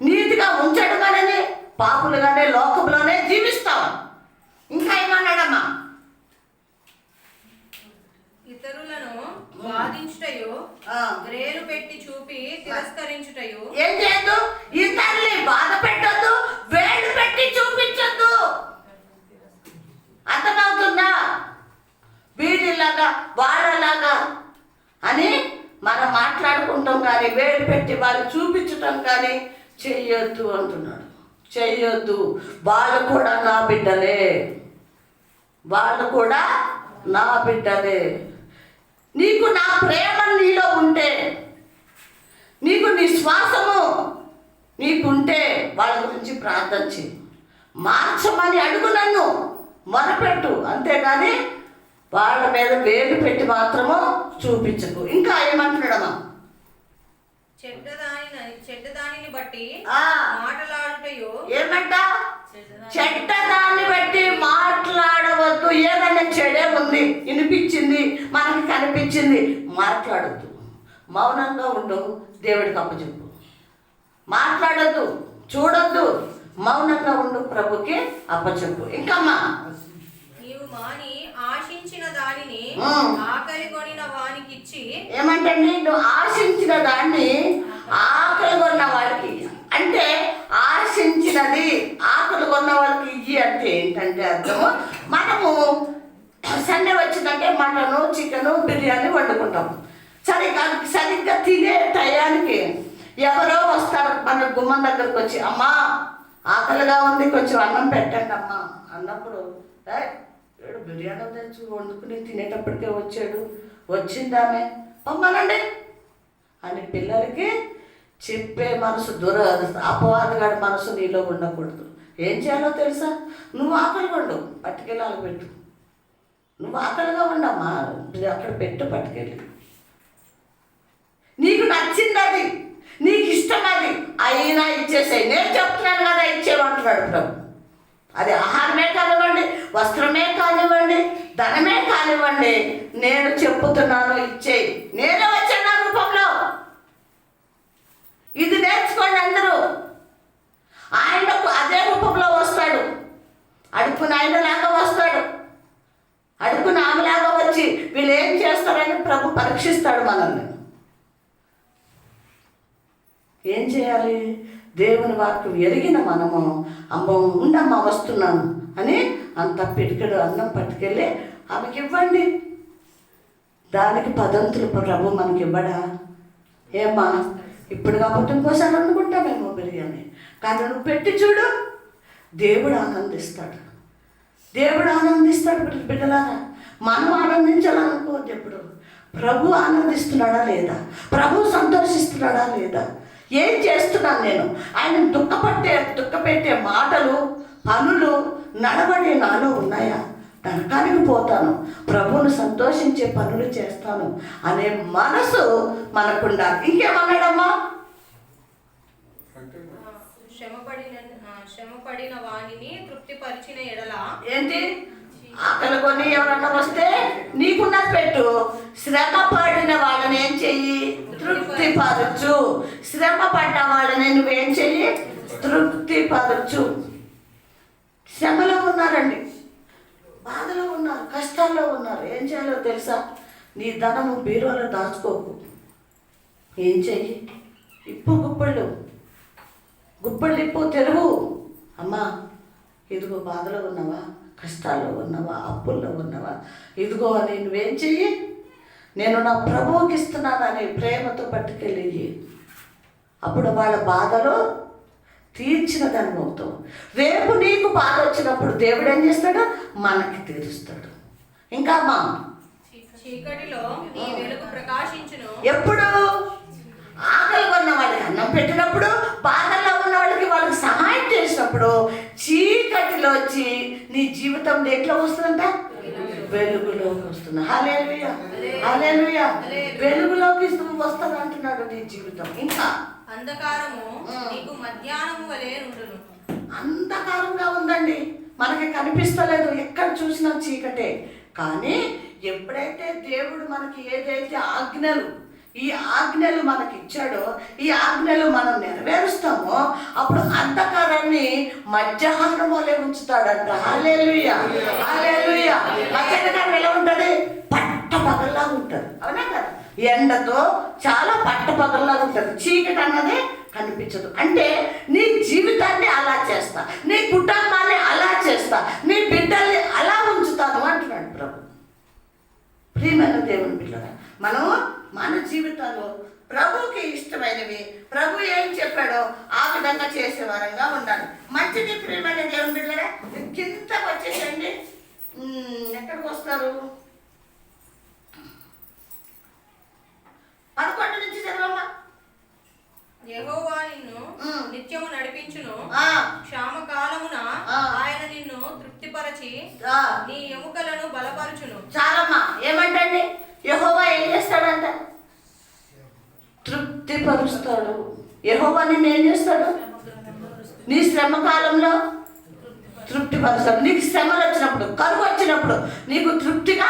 నీతిగా ఉంచాడు. మనని పాపులుగానే లోకంలోనే జీవిస్తాం. ఇంకా ఏమన్నాడమ్మా? ఇతరులను బాధించుటయు, గ్రేలు పెట్టి చూపి తిరస్కరించుటయు. ఏం చేయొద్దు? ఇతరుల్ని బాధ పెట్టొద్దు, వేలు పెట్టి చూపించొద్దు. అర్థమవుతుందా? వీడిలాగా వాళ్ళలాగా అని మనం మాట్లాడుకుంటాం, కానీ వేలు పెట్టి వాళ్ళు చూపించటం కానీ చెయ్యొద్దు అంటున్నాడు. చెయ్యొద్దు. వాళ్ళు కూడా నా బిడ్డలే, వాళ్ళు కూడా నా బిడ్డలే. నీకు నా ప్రేమ నీలో ఉంటే, నీకు నీ శ్వాసము నీకుంటే వాళ్ళ గురించి ప్రార్థన చేయి. మార్చమని అడుగు, నన్ను మొరపెట్టు. అంతేగాని వాళ్ళ మీద వేలు పెట్టి మాత్రము చూపించకు. ఇంకా ఏమంటున్నాడమ్మా? చెడ్డదానిని బట్టి మాట్లాడుటయు. ఏమంట? చెడ్డదాన్ని బట్టి మాట్లాడవద్దు. ఏదైనా చెడే ఉంది, వినిపించింది, మనకి కనిపించింది, మాట్లాడద్దు. మౌనంగా ఉండు, దేవుడికి అప్పచెప్పు. మాట్లాడద్దు, చూడొద్దు, మౌనంగా ఉండు, ప్రభుకి అప్పచెప్పు. ఇంకమ్మా? నీవు మాని ఆశించిన దానిని ఆకలి కొనిన వానికి ఇచ్చి. ఏమంటండి? నువ్వు ఆశించిన దాన్ని ఆకలి కొన్న వాడికి, అంటే ఆశించినది ఆకలి కొన్న వాళ్ళకి ఇయ్యి అంటే ఏంటంటే అర్థము, మనము సండే వచ్చిందంటే మటను, చికెను, బిర్యానీ వండుకుంటాం. సరిగ్గా తినే టయానికి ఎవరో వస్తారు మన గుమ్మం దగ్గరకు వచ్చి, అమ్మా ఆకలిగా ఉంది, కొంచెం అన్నం పెట్టండి అమ్మా అన్నప్పుడు, ఏడు బిర్యానీ తెచ్చు వండుకుని తినేటప్పటికే వచ్చాడు, వచ్చిందామే పంపనండి అని పిల్లలకి చెప్పే మనసు, అపవాదగాడి మనసు నీలో ఉండకూడదు. ఏం చేయాలో తెలుసా? నువ్వు ఆకలి వండు, పట్టుకెళ్ళి పెట్టు. నువ్వు ఆకలిగా ఉండమ్మా, అక్కడ పెట్టు, పట్టుకెళ్ళి. నీకు నచ్చింది అది, నీకు ఇష్టం అది, అయినా ఇచ్చేసాయి. నేను చెప్తున్నాను కదా ఇచ్చేయమంటున్నాడు ప్రభు. అది ఆహారమే కానివ్వండి, వస్త్రమే కానివ్వండి, ధనమే కానివ్వండి, నేను చెప్పుతున్నాను ఇచ్చేయి. నేనే వచ్చాను నా రూపంలో. ఇది నేర్చుకోండి అందరూ. ఆయనకు అదే రూపంలో వస్తాడు. అడుక్కుని ఆయనలాగా వస్తాడు, అడుక్కుని ఆమెలాగా వచ్చి వీళ్ళు ఏం చేస్తారని ప్రభు పరీక్షిస్తాడు మనల్ని. ఏం చేయాలి? దేవుని వాక్యం ఎరిగిన మనము అమ్మ ఉండమ్మా వస్తున్నాను అని అంత పిడికెడు అన్నం పట్టుకెళ్ళి ఆమెకి ఇవ్వండి. దానికి పదంతులు ప్రభు మనకి ఇవ్వడా? ఏమ్మా ఇప్పుడు కాకపోతే ఇంకోసారి అనుకుంటామేమో బిర్యానీ, కానీ నువ్వు పెట్టి చూడు, దేవుడు ఆనందిస్తాడు. దేవుడు ఆనందిస్తాడు. బిడ్డలారా, మనం ఆనందించాలనుకోవద్దు. ఎప్పుడు ప్రభు ఆనందిస్తున్నాడా లేదా? ప్రభు సంతోషిస్తున్నాడా లేదా? ఏం చేస్తున్నాను నేను? ఆయన దుఃఖపెట్టే మాటలు, పనులు, నడవడి నాలో ఉన్నాయా? నరకానికి పోతాను, ప్రభువును సంతోషించే పనులు చేస్తాను అనే మనసు మనకుండాలి. ఇంకేమన్నాడమ్మా? శ్రమపడిన వాణిని తృప్తిపరిచిన ఎడల ఏంటి? ఆకలి కొని ఎవరన్నా వస్తే నీకున్నది పెట్టు. శ్రమ పడిన వాళ్ళని ఏం చెయ్యి? తృప్తిపరచు. శ్రమ పడ్డ వాళ్ళని నువ్వేం చెయ్యి? తృప్తిపరచు. శ్రమలో ఉన్నారండి, బాధలో ఉన్నారు, కష్టాల్లో ఉన్నారు. ఏం చేయాలో తెలుసా? నీ ధనము బీరువాలో దాచుకోకు. ఏం చెయ్యి? ఇప్పు గుప్పళ్ళు ఇప్పు, తెరువు. అమ్మా ఇదిగో బాధలో ఉన్నావా, కష్టాల్లో ఉన్నావా, అప్పుల్లో ఉన్నావా, ఇదిగో అని నువ్వేం చెయ్యి? నేను నా ప్రభువుకి ఇస్తున్నానని ప్రేమతో పట్టుకెళ్ళి అప్పుడు వాళ్ళ బాధలో తీర్చిన దాన్ని అవుతావు. రేపు నీకు బాధ వచ్చినప్పుడు దేవుడు ఏం చేస్తాడు? మనకి తీరుస్తాడు. ఇంకా అమ్మా, చీకటిలో నీ వెలుగు ప్రకాశించును. ఎప్పుడు? ఆకలి ఉన్న వాళ్ళకి అన్నం పెట్టినప్పుడు, బాధల్లో ఉన్న వాళ్ళకి సహాయం చేసినప్పుడు చీకటిలో వచ్చి నీ జీవితం దేంట్లో వస్తుందంట? వెలుగులోకి వస్తుంది. హల్లెలూయా, హల్లెలూయా. వెలుగులోకి వస్తుంది అంటున్నాడు నీ జీవితం. ఇంకా అంధకారము నీకు మధ్యాహ్నము వలె నుండును. అంధకారంగా ఉందండి, మనకి కనిపిస్తలేదు, ఎక్కడ చూసినా చీకటే. కానీ ఎప్పుడైతే దేవుడు మనకి ఏదైతే ఈ ఆజ్ఞలు మనకి ఇచ్చాడో, ఈ ఆజ్ఞలు మనం నెరవేరుస్తామో అప్పుడు అంధకారాన్ని మధ్యాహ్నం వలె ఉంచుతాడంట. హల్లెలూయా, హల్లెలూయా. మధ్యాహ్నం ఎలా ఉంటుంది? పట్టపగల్లా ఉంటుంది. అవునా కదా? ఎండతో చాలా పట్టపగల్లా ఉంటుంది. చీకటి అన్నది కనిపించదు. అంటే నీ జీవితాన్ని అలా చేస్తా, నీ కుటుంబాన్ని అలా చేస్తా, నీ బిడ్డల్ని అలా ఉంచుతాను అంటున్నాడు ప్రభు. ప్రియమైన దేవుని బిడ్డగా మనం మన జీవితంలో ప్రభుకి ఇష్టమైనవి, ప్రభు ఏం చెప్పాడో ఆ విధంగా చేసే వారంగా ఉండాలి. మంచిది. ప్రియమైన దేవుని బిడ్డగా కిందకు వచ్చేసండి. ఎక్కడికి వస్తారు? 11 నుంచి చదవమ్మా. యెహోవా నిన్ను నిత్యము నడిపించును. క్షామకాలమున ఆయన నిన్ను తృప్తిపరచి నీ ఎముకలను బలపరచును. చాలమ్మా. ఏమంటండి? యెహోవా ఏం చేస్తాడంట? తృప్తిపరుస్తాడు. యెహోవా నిన్ను ఏం చేస్తాడు? నీ శ్రమ కాలంలో తృప్తిపరుస్తాడు. నీకు శ్రమలు వచ్చినప్పుడు, కరువు వచ్చినప్పుడు నీకు తృప్తిగా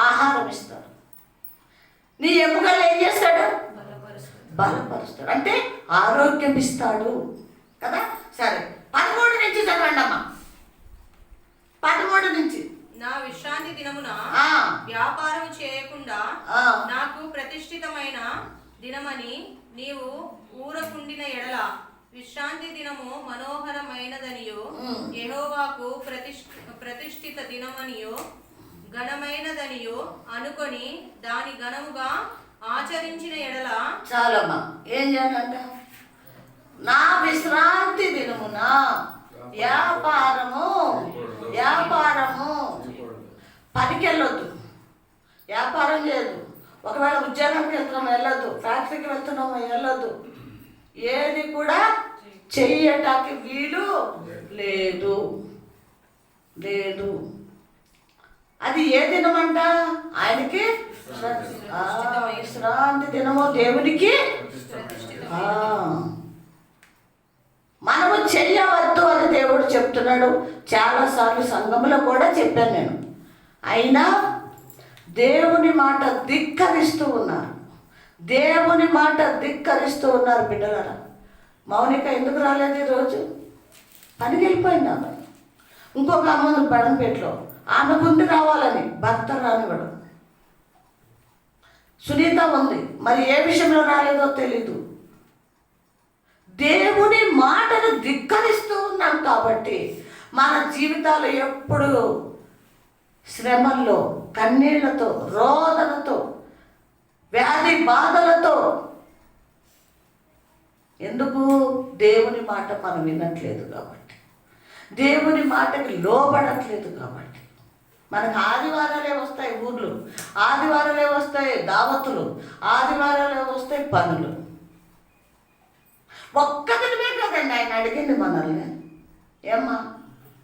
ఆహారం ఇస్తాడు. నీ ఎముకలు ఏం చేస్తాడు? బలపరుస్తాడు. అంటే ఆరోగ్యం ఇస్తాడు కదా. సరే, 13 నుంచి చదవండి అమ్మా. 13 నుంచి. నా విశ్రాంతి దినమున వ్యాపారం చేయకుండా నాకు ప్రతిష్ఠితమైన దినమని నీవు ఊరకుండిన ఎడల విశ్రాంతి దినము మనోహరమైనదనియు యెహోవాకు ప్రతిష్ఠిత దినమనియు ఘనమైనదనియు అనుకొని దాని ఘనముగా ఆచరించిన ఎడల. చాలమ్మా. ఏం చేయాలంట? నా విశ్రాంతి దినమున వ్యాపారము పనికి వెళ్ళొద్దు, వ్యాపారం చేయొద్దు. ఒకవేళ ఉద్యోగానికి వెళ్తున్నాము వెళ్ళొద్దు, ఫ్యాక్టరీకి వెళ్తున్నాము వెళ్ళొద్దు. ఏది కూడా చెయ్యటానికి వీలు లేదు. అది ఏ దినమంట? ఆయనకి విశ్రాంతి దినము, దేవునికి. మనము చెయ్యవద్దు అని దేవుడు చెప్తున్నాడు. చాలాసార్లు సంఘంలో కూడా చెప్పాను నేను. అయినా దేవుని మాట ధిక్కరిస్తూ ఉన్నారు, దేవుని మాట ధిక్కరిస్తూ ఉన్నారు. బిడ్డలారా, మౌనిక ఎందుకు రాలేదు ఈరోజు? పనికి వెళ్ళిపోయిందా? ఇంకొక అమ్మ ఉంది బడంపేటలో, ఆమె గుండి రావాలని భర్త రానివ్వడం. సునీత ఉంది, మరి ఏ విషయంలో రాలేదో తెలీదు. దేవుని మాటను ధిక్కరిస్తూ ఉన్నాం కాబట్టి మన జీవితాలు ఎప్పుడు శ్రమల్లో, కన్నీళ్లతో, రోదనతో, వ్యాధి బాధలతో. ఎందుకు? దేవుని మాట మనం వినట్లేదు కాబట్టి, దేవుని మాటకి లోబడట్లేదు కాబట్టి. మనకు ఆదివారాలే వస్తాయి ఊర్లు, ఆదివారాలే వస్తాయి దావతులు, ఆదివారాలే వస్తాయి పనులు. ఒక్క దినమే కదండి ఆయన అడిగింది మనల్ని. ఏమ్మా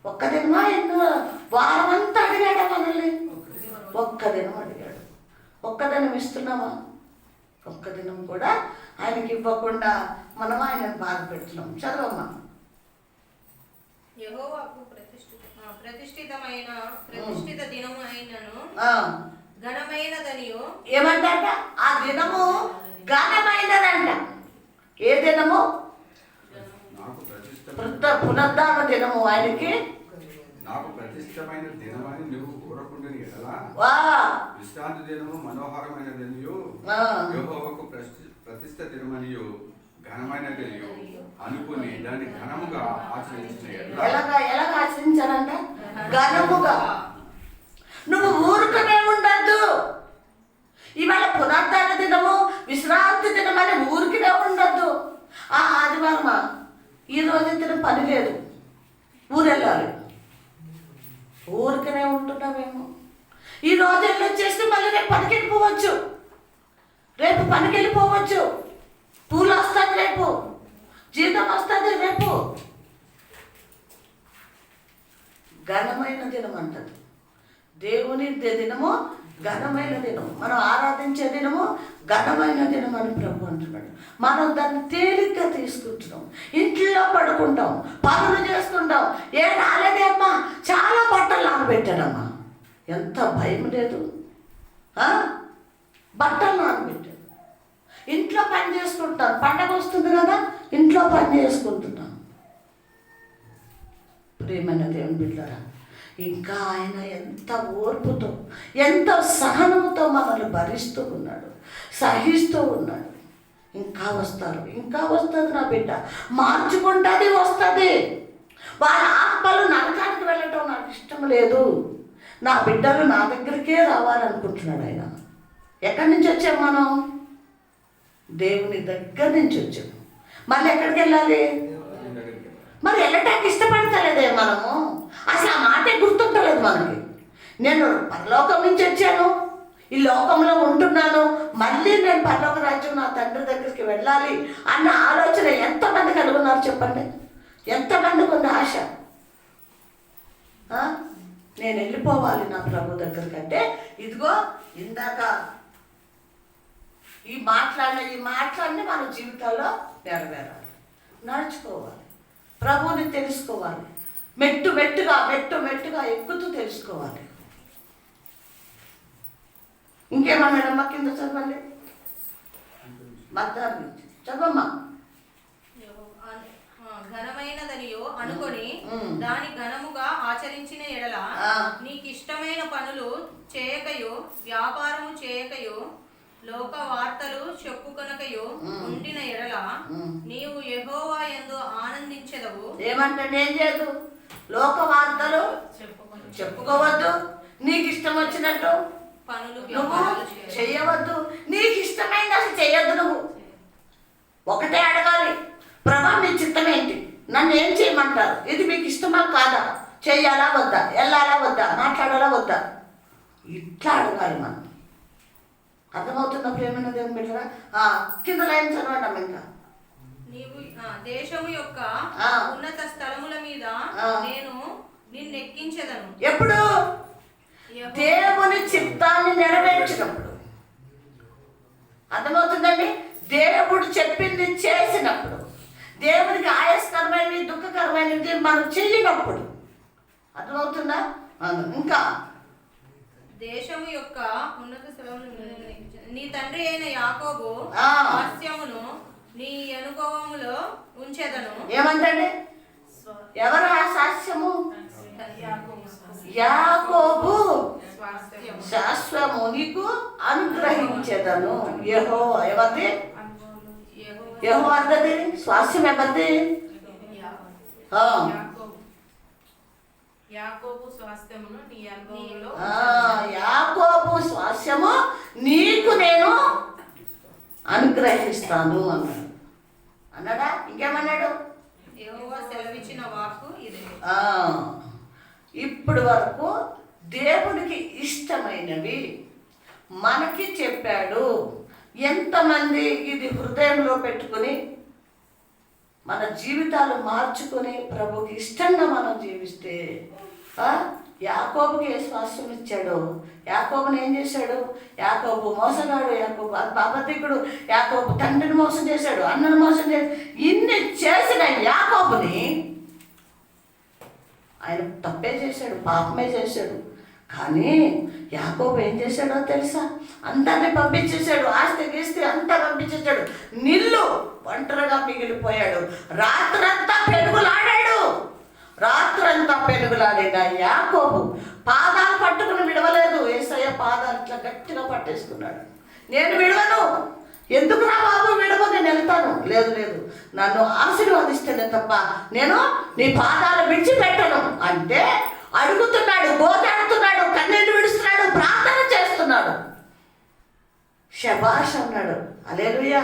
ఒక్క దినమా ఎన్నో వారం అంతా అడిగాడా మనల్ని? ఒక్క దినం అడిగాడు. ఒక్క దినం ఇస్తున్నామా? ఒక్క దినం కూడా ఆయనకి ఇవ్వకుండా మనం ఆయనను బాధ పెడుతున్నాం. చదవమ్మా. యెహోవాకు ప్రతిష్ఠిత దినము అయినను ఘనమైనదనియు. ఏమంటాట? ఆ దినము ఘనమైనదంట. ఏ దినము? పునరుద్ధాన దినము. ఆయనకి నాకు ప్రతిష్టమైన దినమని నువ్వు కోరకుండాని ఎడలా విశ్రాంతి దినము మనోహరమైనదనియు యెహోవాకు ప్రతిష్ట దినమనియు ఘనమైనదనియు అనుకుని దాన్ని ఘనముగా ఆచరించిన ఎలాగ ఆచరించాలంట? ఘనముగా. నువ్వు ఊరుకనే ఉండద్దు. ఇవాళ పునరుద్ధాన దినము, విశ్రాంతి దినం అని ఊరికినే ఉండద్దు. ఆ ఆదివారమా ఈ రోజు పని లేదు, ఊరెళ్ళాలి. ఊరికనే ఉంటున్నామేమో. ఈ రోజు వెళ్ళొచ్చేస్తే మళ్ళీ రేపు పనికి వెళ్ళిపోవచ్చు, రేపు పనికి వెళ్ళిపోవచ్చు. పూలు వస్తుంది రేపు, జీతం వస్తుంది రేపు. ఘనమైన దినం అంటది దేవుని దినము, ఘనమైన దినం. మనం ఆరాధించే దినము ఘనమైన దినం అని ప్రభు అంటున్నాడు. మనం దాన్ని తేలిగ్గా తీసుకుంటున్నాం, ఇంట్లో పడుకుంటాం, పనులు చేసుకుంటాం. ఏ రాలేదే అమ్మా, చాలా బట్టలు నానబెట్టాడమ్మా. ఎంత భయం లేదు, బట్టలు నానబెట్టాడు. ఇంట్లో పని చేసుకుంటాను, పండగ వస్తుంది కదా, ఇంట్లో పని చేసుకుంటున్నాను. ప్రియమైన దేవుని బిడ్డలారా, ఇంకా ఆయన ఎంత ఓర్పుతో, ఎంత సహనముతో మనల్ని భరిస్తూ ఉన్నాడు, సహిస్తూ ఉన్నాడు. ఇంకా వస్తారు, ఇంకా వస్తుంది నా బిడ్డ, మార్చుకుంటుంది, వస్తుంది. వాళ్ళ ఆత్మలు నరకానికి వెళ్ళటం నాకు ఇష్టం లేదు. నా బిడ్డలు నా దగ్గరికే రావాలనుకుంటున్నాడు ఆయన. ఎక్కడి నుంచి వచ్చాం మనం? దేవుని దగ్గర నుంచి వచ్చాం. మళ్ళీ ఎక్కడికి వెళ్ళాలి? మరి వెళ్ళటానికి ఇష్టపడతలేదే మనము. అసలు ఆ మాటే గుర్తుంటలేదు మనకి. నేను పరలోకం నుంచి వచ్చాను, ఈ లోకంలో ఉంటున్నాను, మళ్ళీ నేను పరలోక రాజ్యం నా తండ్రి దగ్గరికి వెళ్ళాలి అన్న ఆలోచన ఎంతమంది కలిగి ఉన్నారు చెప్పండి? ఎంతమందికి ఉంది ఆశ? నేను వెళ్ళిపోవాలి నా ప్రభు దగ్గరికి. అంటే ఇదిగో ఇందాక ఈ మాటలన్నీ మన జీవితాల్లో నెరవేరాలి, నడుచుకోవాలి, ప్రభువుని తెలుసుకోవాలి, మెట్టు మెట్టుగా ఎక్కుతూ తెలుసుకోవాలి. ఇంకేమన్నాడమ్మా? కింద చదవండి, మద్దారు నుంచి చదవమ్మా. ఘనమైనదనియో అనుకొని దాని ఘనముగా ఆచరించిన ఎడల నీకు ఇష్టమైన పనులు చేయకయో, వ్యాపారము చేయకయో, లోక వార్తలు చెప్పుకొనకయో ఉండిన ఎడల నీవు యెహోవా యందు ఆనందించెదవు. ఏమంటే ఏం చేయదు? లోక వార్తలు చెప్పుకోవద్దు, నీకు ఇష్టం వచ్చినట్టు పనులు నువ్వు చెయ్యవద్దు, నీకు ఇష్టమైంది అసలు చెయ్యొద్దు. నువ్వు ఒకటే అడగాలి, ప్రభా మీ చిత్తం ఏంటి, నన్ను ఏం చేయమంటారు, ఇది మీకు ఇష్టమా కాదా, చెయ్యాలా వద్దా, వెళ్ళాలా వద్దా, మాట్లాడాలా వద్దా, ఇట్లా అడగాలి మనం. అర్థమవుతున్న ప్రేమైన దేవుని బిడ్డరా? కింద లైన్ చదవండి. ఇంకా నీవు దేశము యొక్క ఉన్నత స్థలముల మీద నేను నిన్నెక్కించెదను. ఎప్పుడు? దేవుని చిత్తాన్ని నెరవేర్చినప్పుడు. అర్థమవుతుందండి? దేవుడు చెప్పింది చేసినప్పుడు, దేవునికి ఆయాస్కరమైనది, దుఃఖకరమైనది మనం చెయ్యినప్పుడు. అర్థమవుతుందా? ఇంకా దేశము యొక్క ఉన్నత స్థలములు నీ తండ్రి అయిన యాకోబు హాస్యమును నీ అనుభవములో ఉంచెదను. ఏమంటండి? ఎవరు ఆ సాస్యము? యాకోబు స్వాస్థ్యము శాశ్వము నీకు అనుగ్రహించేదను. యెహోవా ఎవరిది? యెహోవా అన్నది స్వాస్థ్యం ఎవరిది? ఆ. యాకోబు స్వాస్థ్యమును నీ అనుభవంలో యాకోబు స్వాస్థ్యము నీకు నేను అనుగ్రహిస్తాను అన్నాడు. అన్నాడా? ఇంకేమన్నాడు? యెహోవా సెలవిచ్చిన వాక్కు ఇదే. ఇప్పటి వరకు దేవునికి ఇష్టమైనవి మనకి చెప్పాడు. ఎంతమంది ఇది హృదయంలో పెట్టుకుని మన జీవితాలు మార్చుకొని ప్రభుకి ఇష్టంగా మనం జీవిస్తే, యాకోబుకి ఏ స్వాస్థ్యం ఇచ్చాడు? యాకోబుని ఏం చేశాడు? యాకోబు మోసగాడు, యాకోబు అబద్ధికుడు, యాకోబు తండ్రిని మోసం చేశాడు, అన్నను మోసం చేశాడు. ఇన్ని చేసిన యాకోబుని ఆయన తప్పే చేశాడు, పాపమే చేశాడు. కానీ యాకోబు ఏం చేశాడో తెలుసా? అందరినీ పంపించేశాడు, ఆస్తి గీస్తి అంతా పంపించేశాడు. నిల్లు ఒంటరిగా మిగిలిపోయాడు. రాత్రంతా పెనుగులాడాడు. రాత్రంతా పెనుగులాడిన యాకోబు పాదాలు పట్టుకుని విడవలేదు. యేసయ్య పాదాలు ఇట్లా గట్టిగా పట్టేసుకున్నాడు. నేను విడవను. ఎందుకు రా బాబు విడవ, నేను వెళ్తాను. లేదు లేదు, నన్ను ఆశీర్వదిస్తేనే తప్ప నేను నీ పాదాలు విడిచిపెట్టను అంటే అడుగుతున్నాడు, గోతాడుతున్నాడు, కన్నీళ్ళు విడుస్తున్నాడు, ప్రార్థన చేస్తున్నాడు. శబాష్ అన్నాడు. హల్లెలూయా.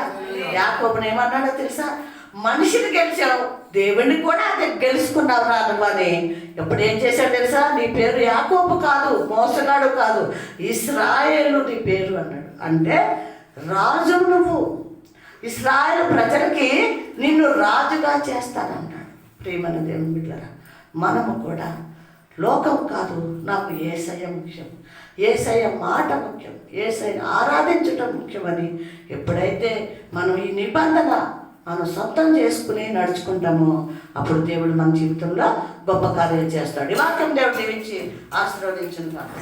యాకోబుని ఏమన్నాడో తెలుసా? మనిషిని గెలిచావు, దేవుడిని కూడా అదే గెలుచుకున్నావు రా నువ్వని. ఎప్పుడు ఏం చేశాడు తెలుసా? నీ పేరు యాకోబు కాదు, మోసగాడు కాదు, ఇశ్రాయేలు నీ పేరు అన్నాడు. అంటే రాజు నువ్వు, ఇశ్రాయేలు ప్రజలకి నిన్ను రాజుగా చేస్తానన్నాడు. ప్రియమైన దేవుని బిడ్డలారా, మనము కూడా లోకం కాదు, నాకు యేసయ్య ముఖ్యం, యేసయ్య మాట ముఖ్యం, యేసయ్యని ఆరాధించటం ముఖ్యమని ఎప్పుడైతే మనం ఈ నిబంధన మనం సొంతం చేసుకుని నడుచుకుంటామో అప్పుడు దేవుడు మన జీవితంలో గొప్ప కార్యం చేస్తాడు. ఈ వాక్యం దేవుడు దీవించి ఆశీర్వదించును కాక.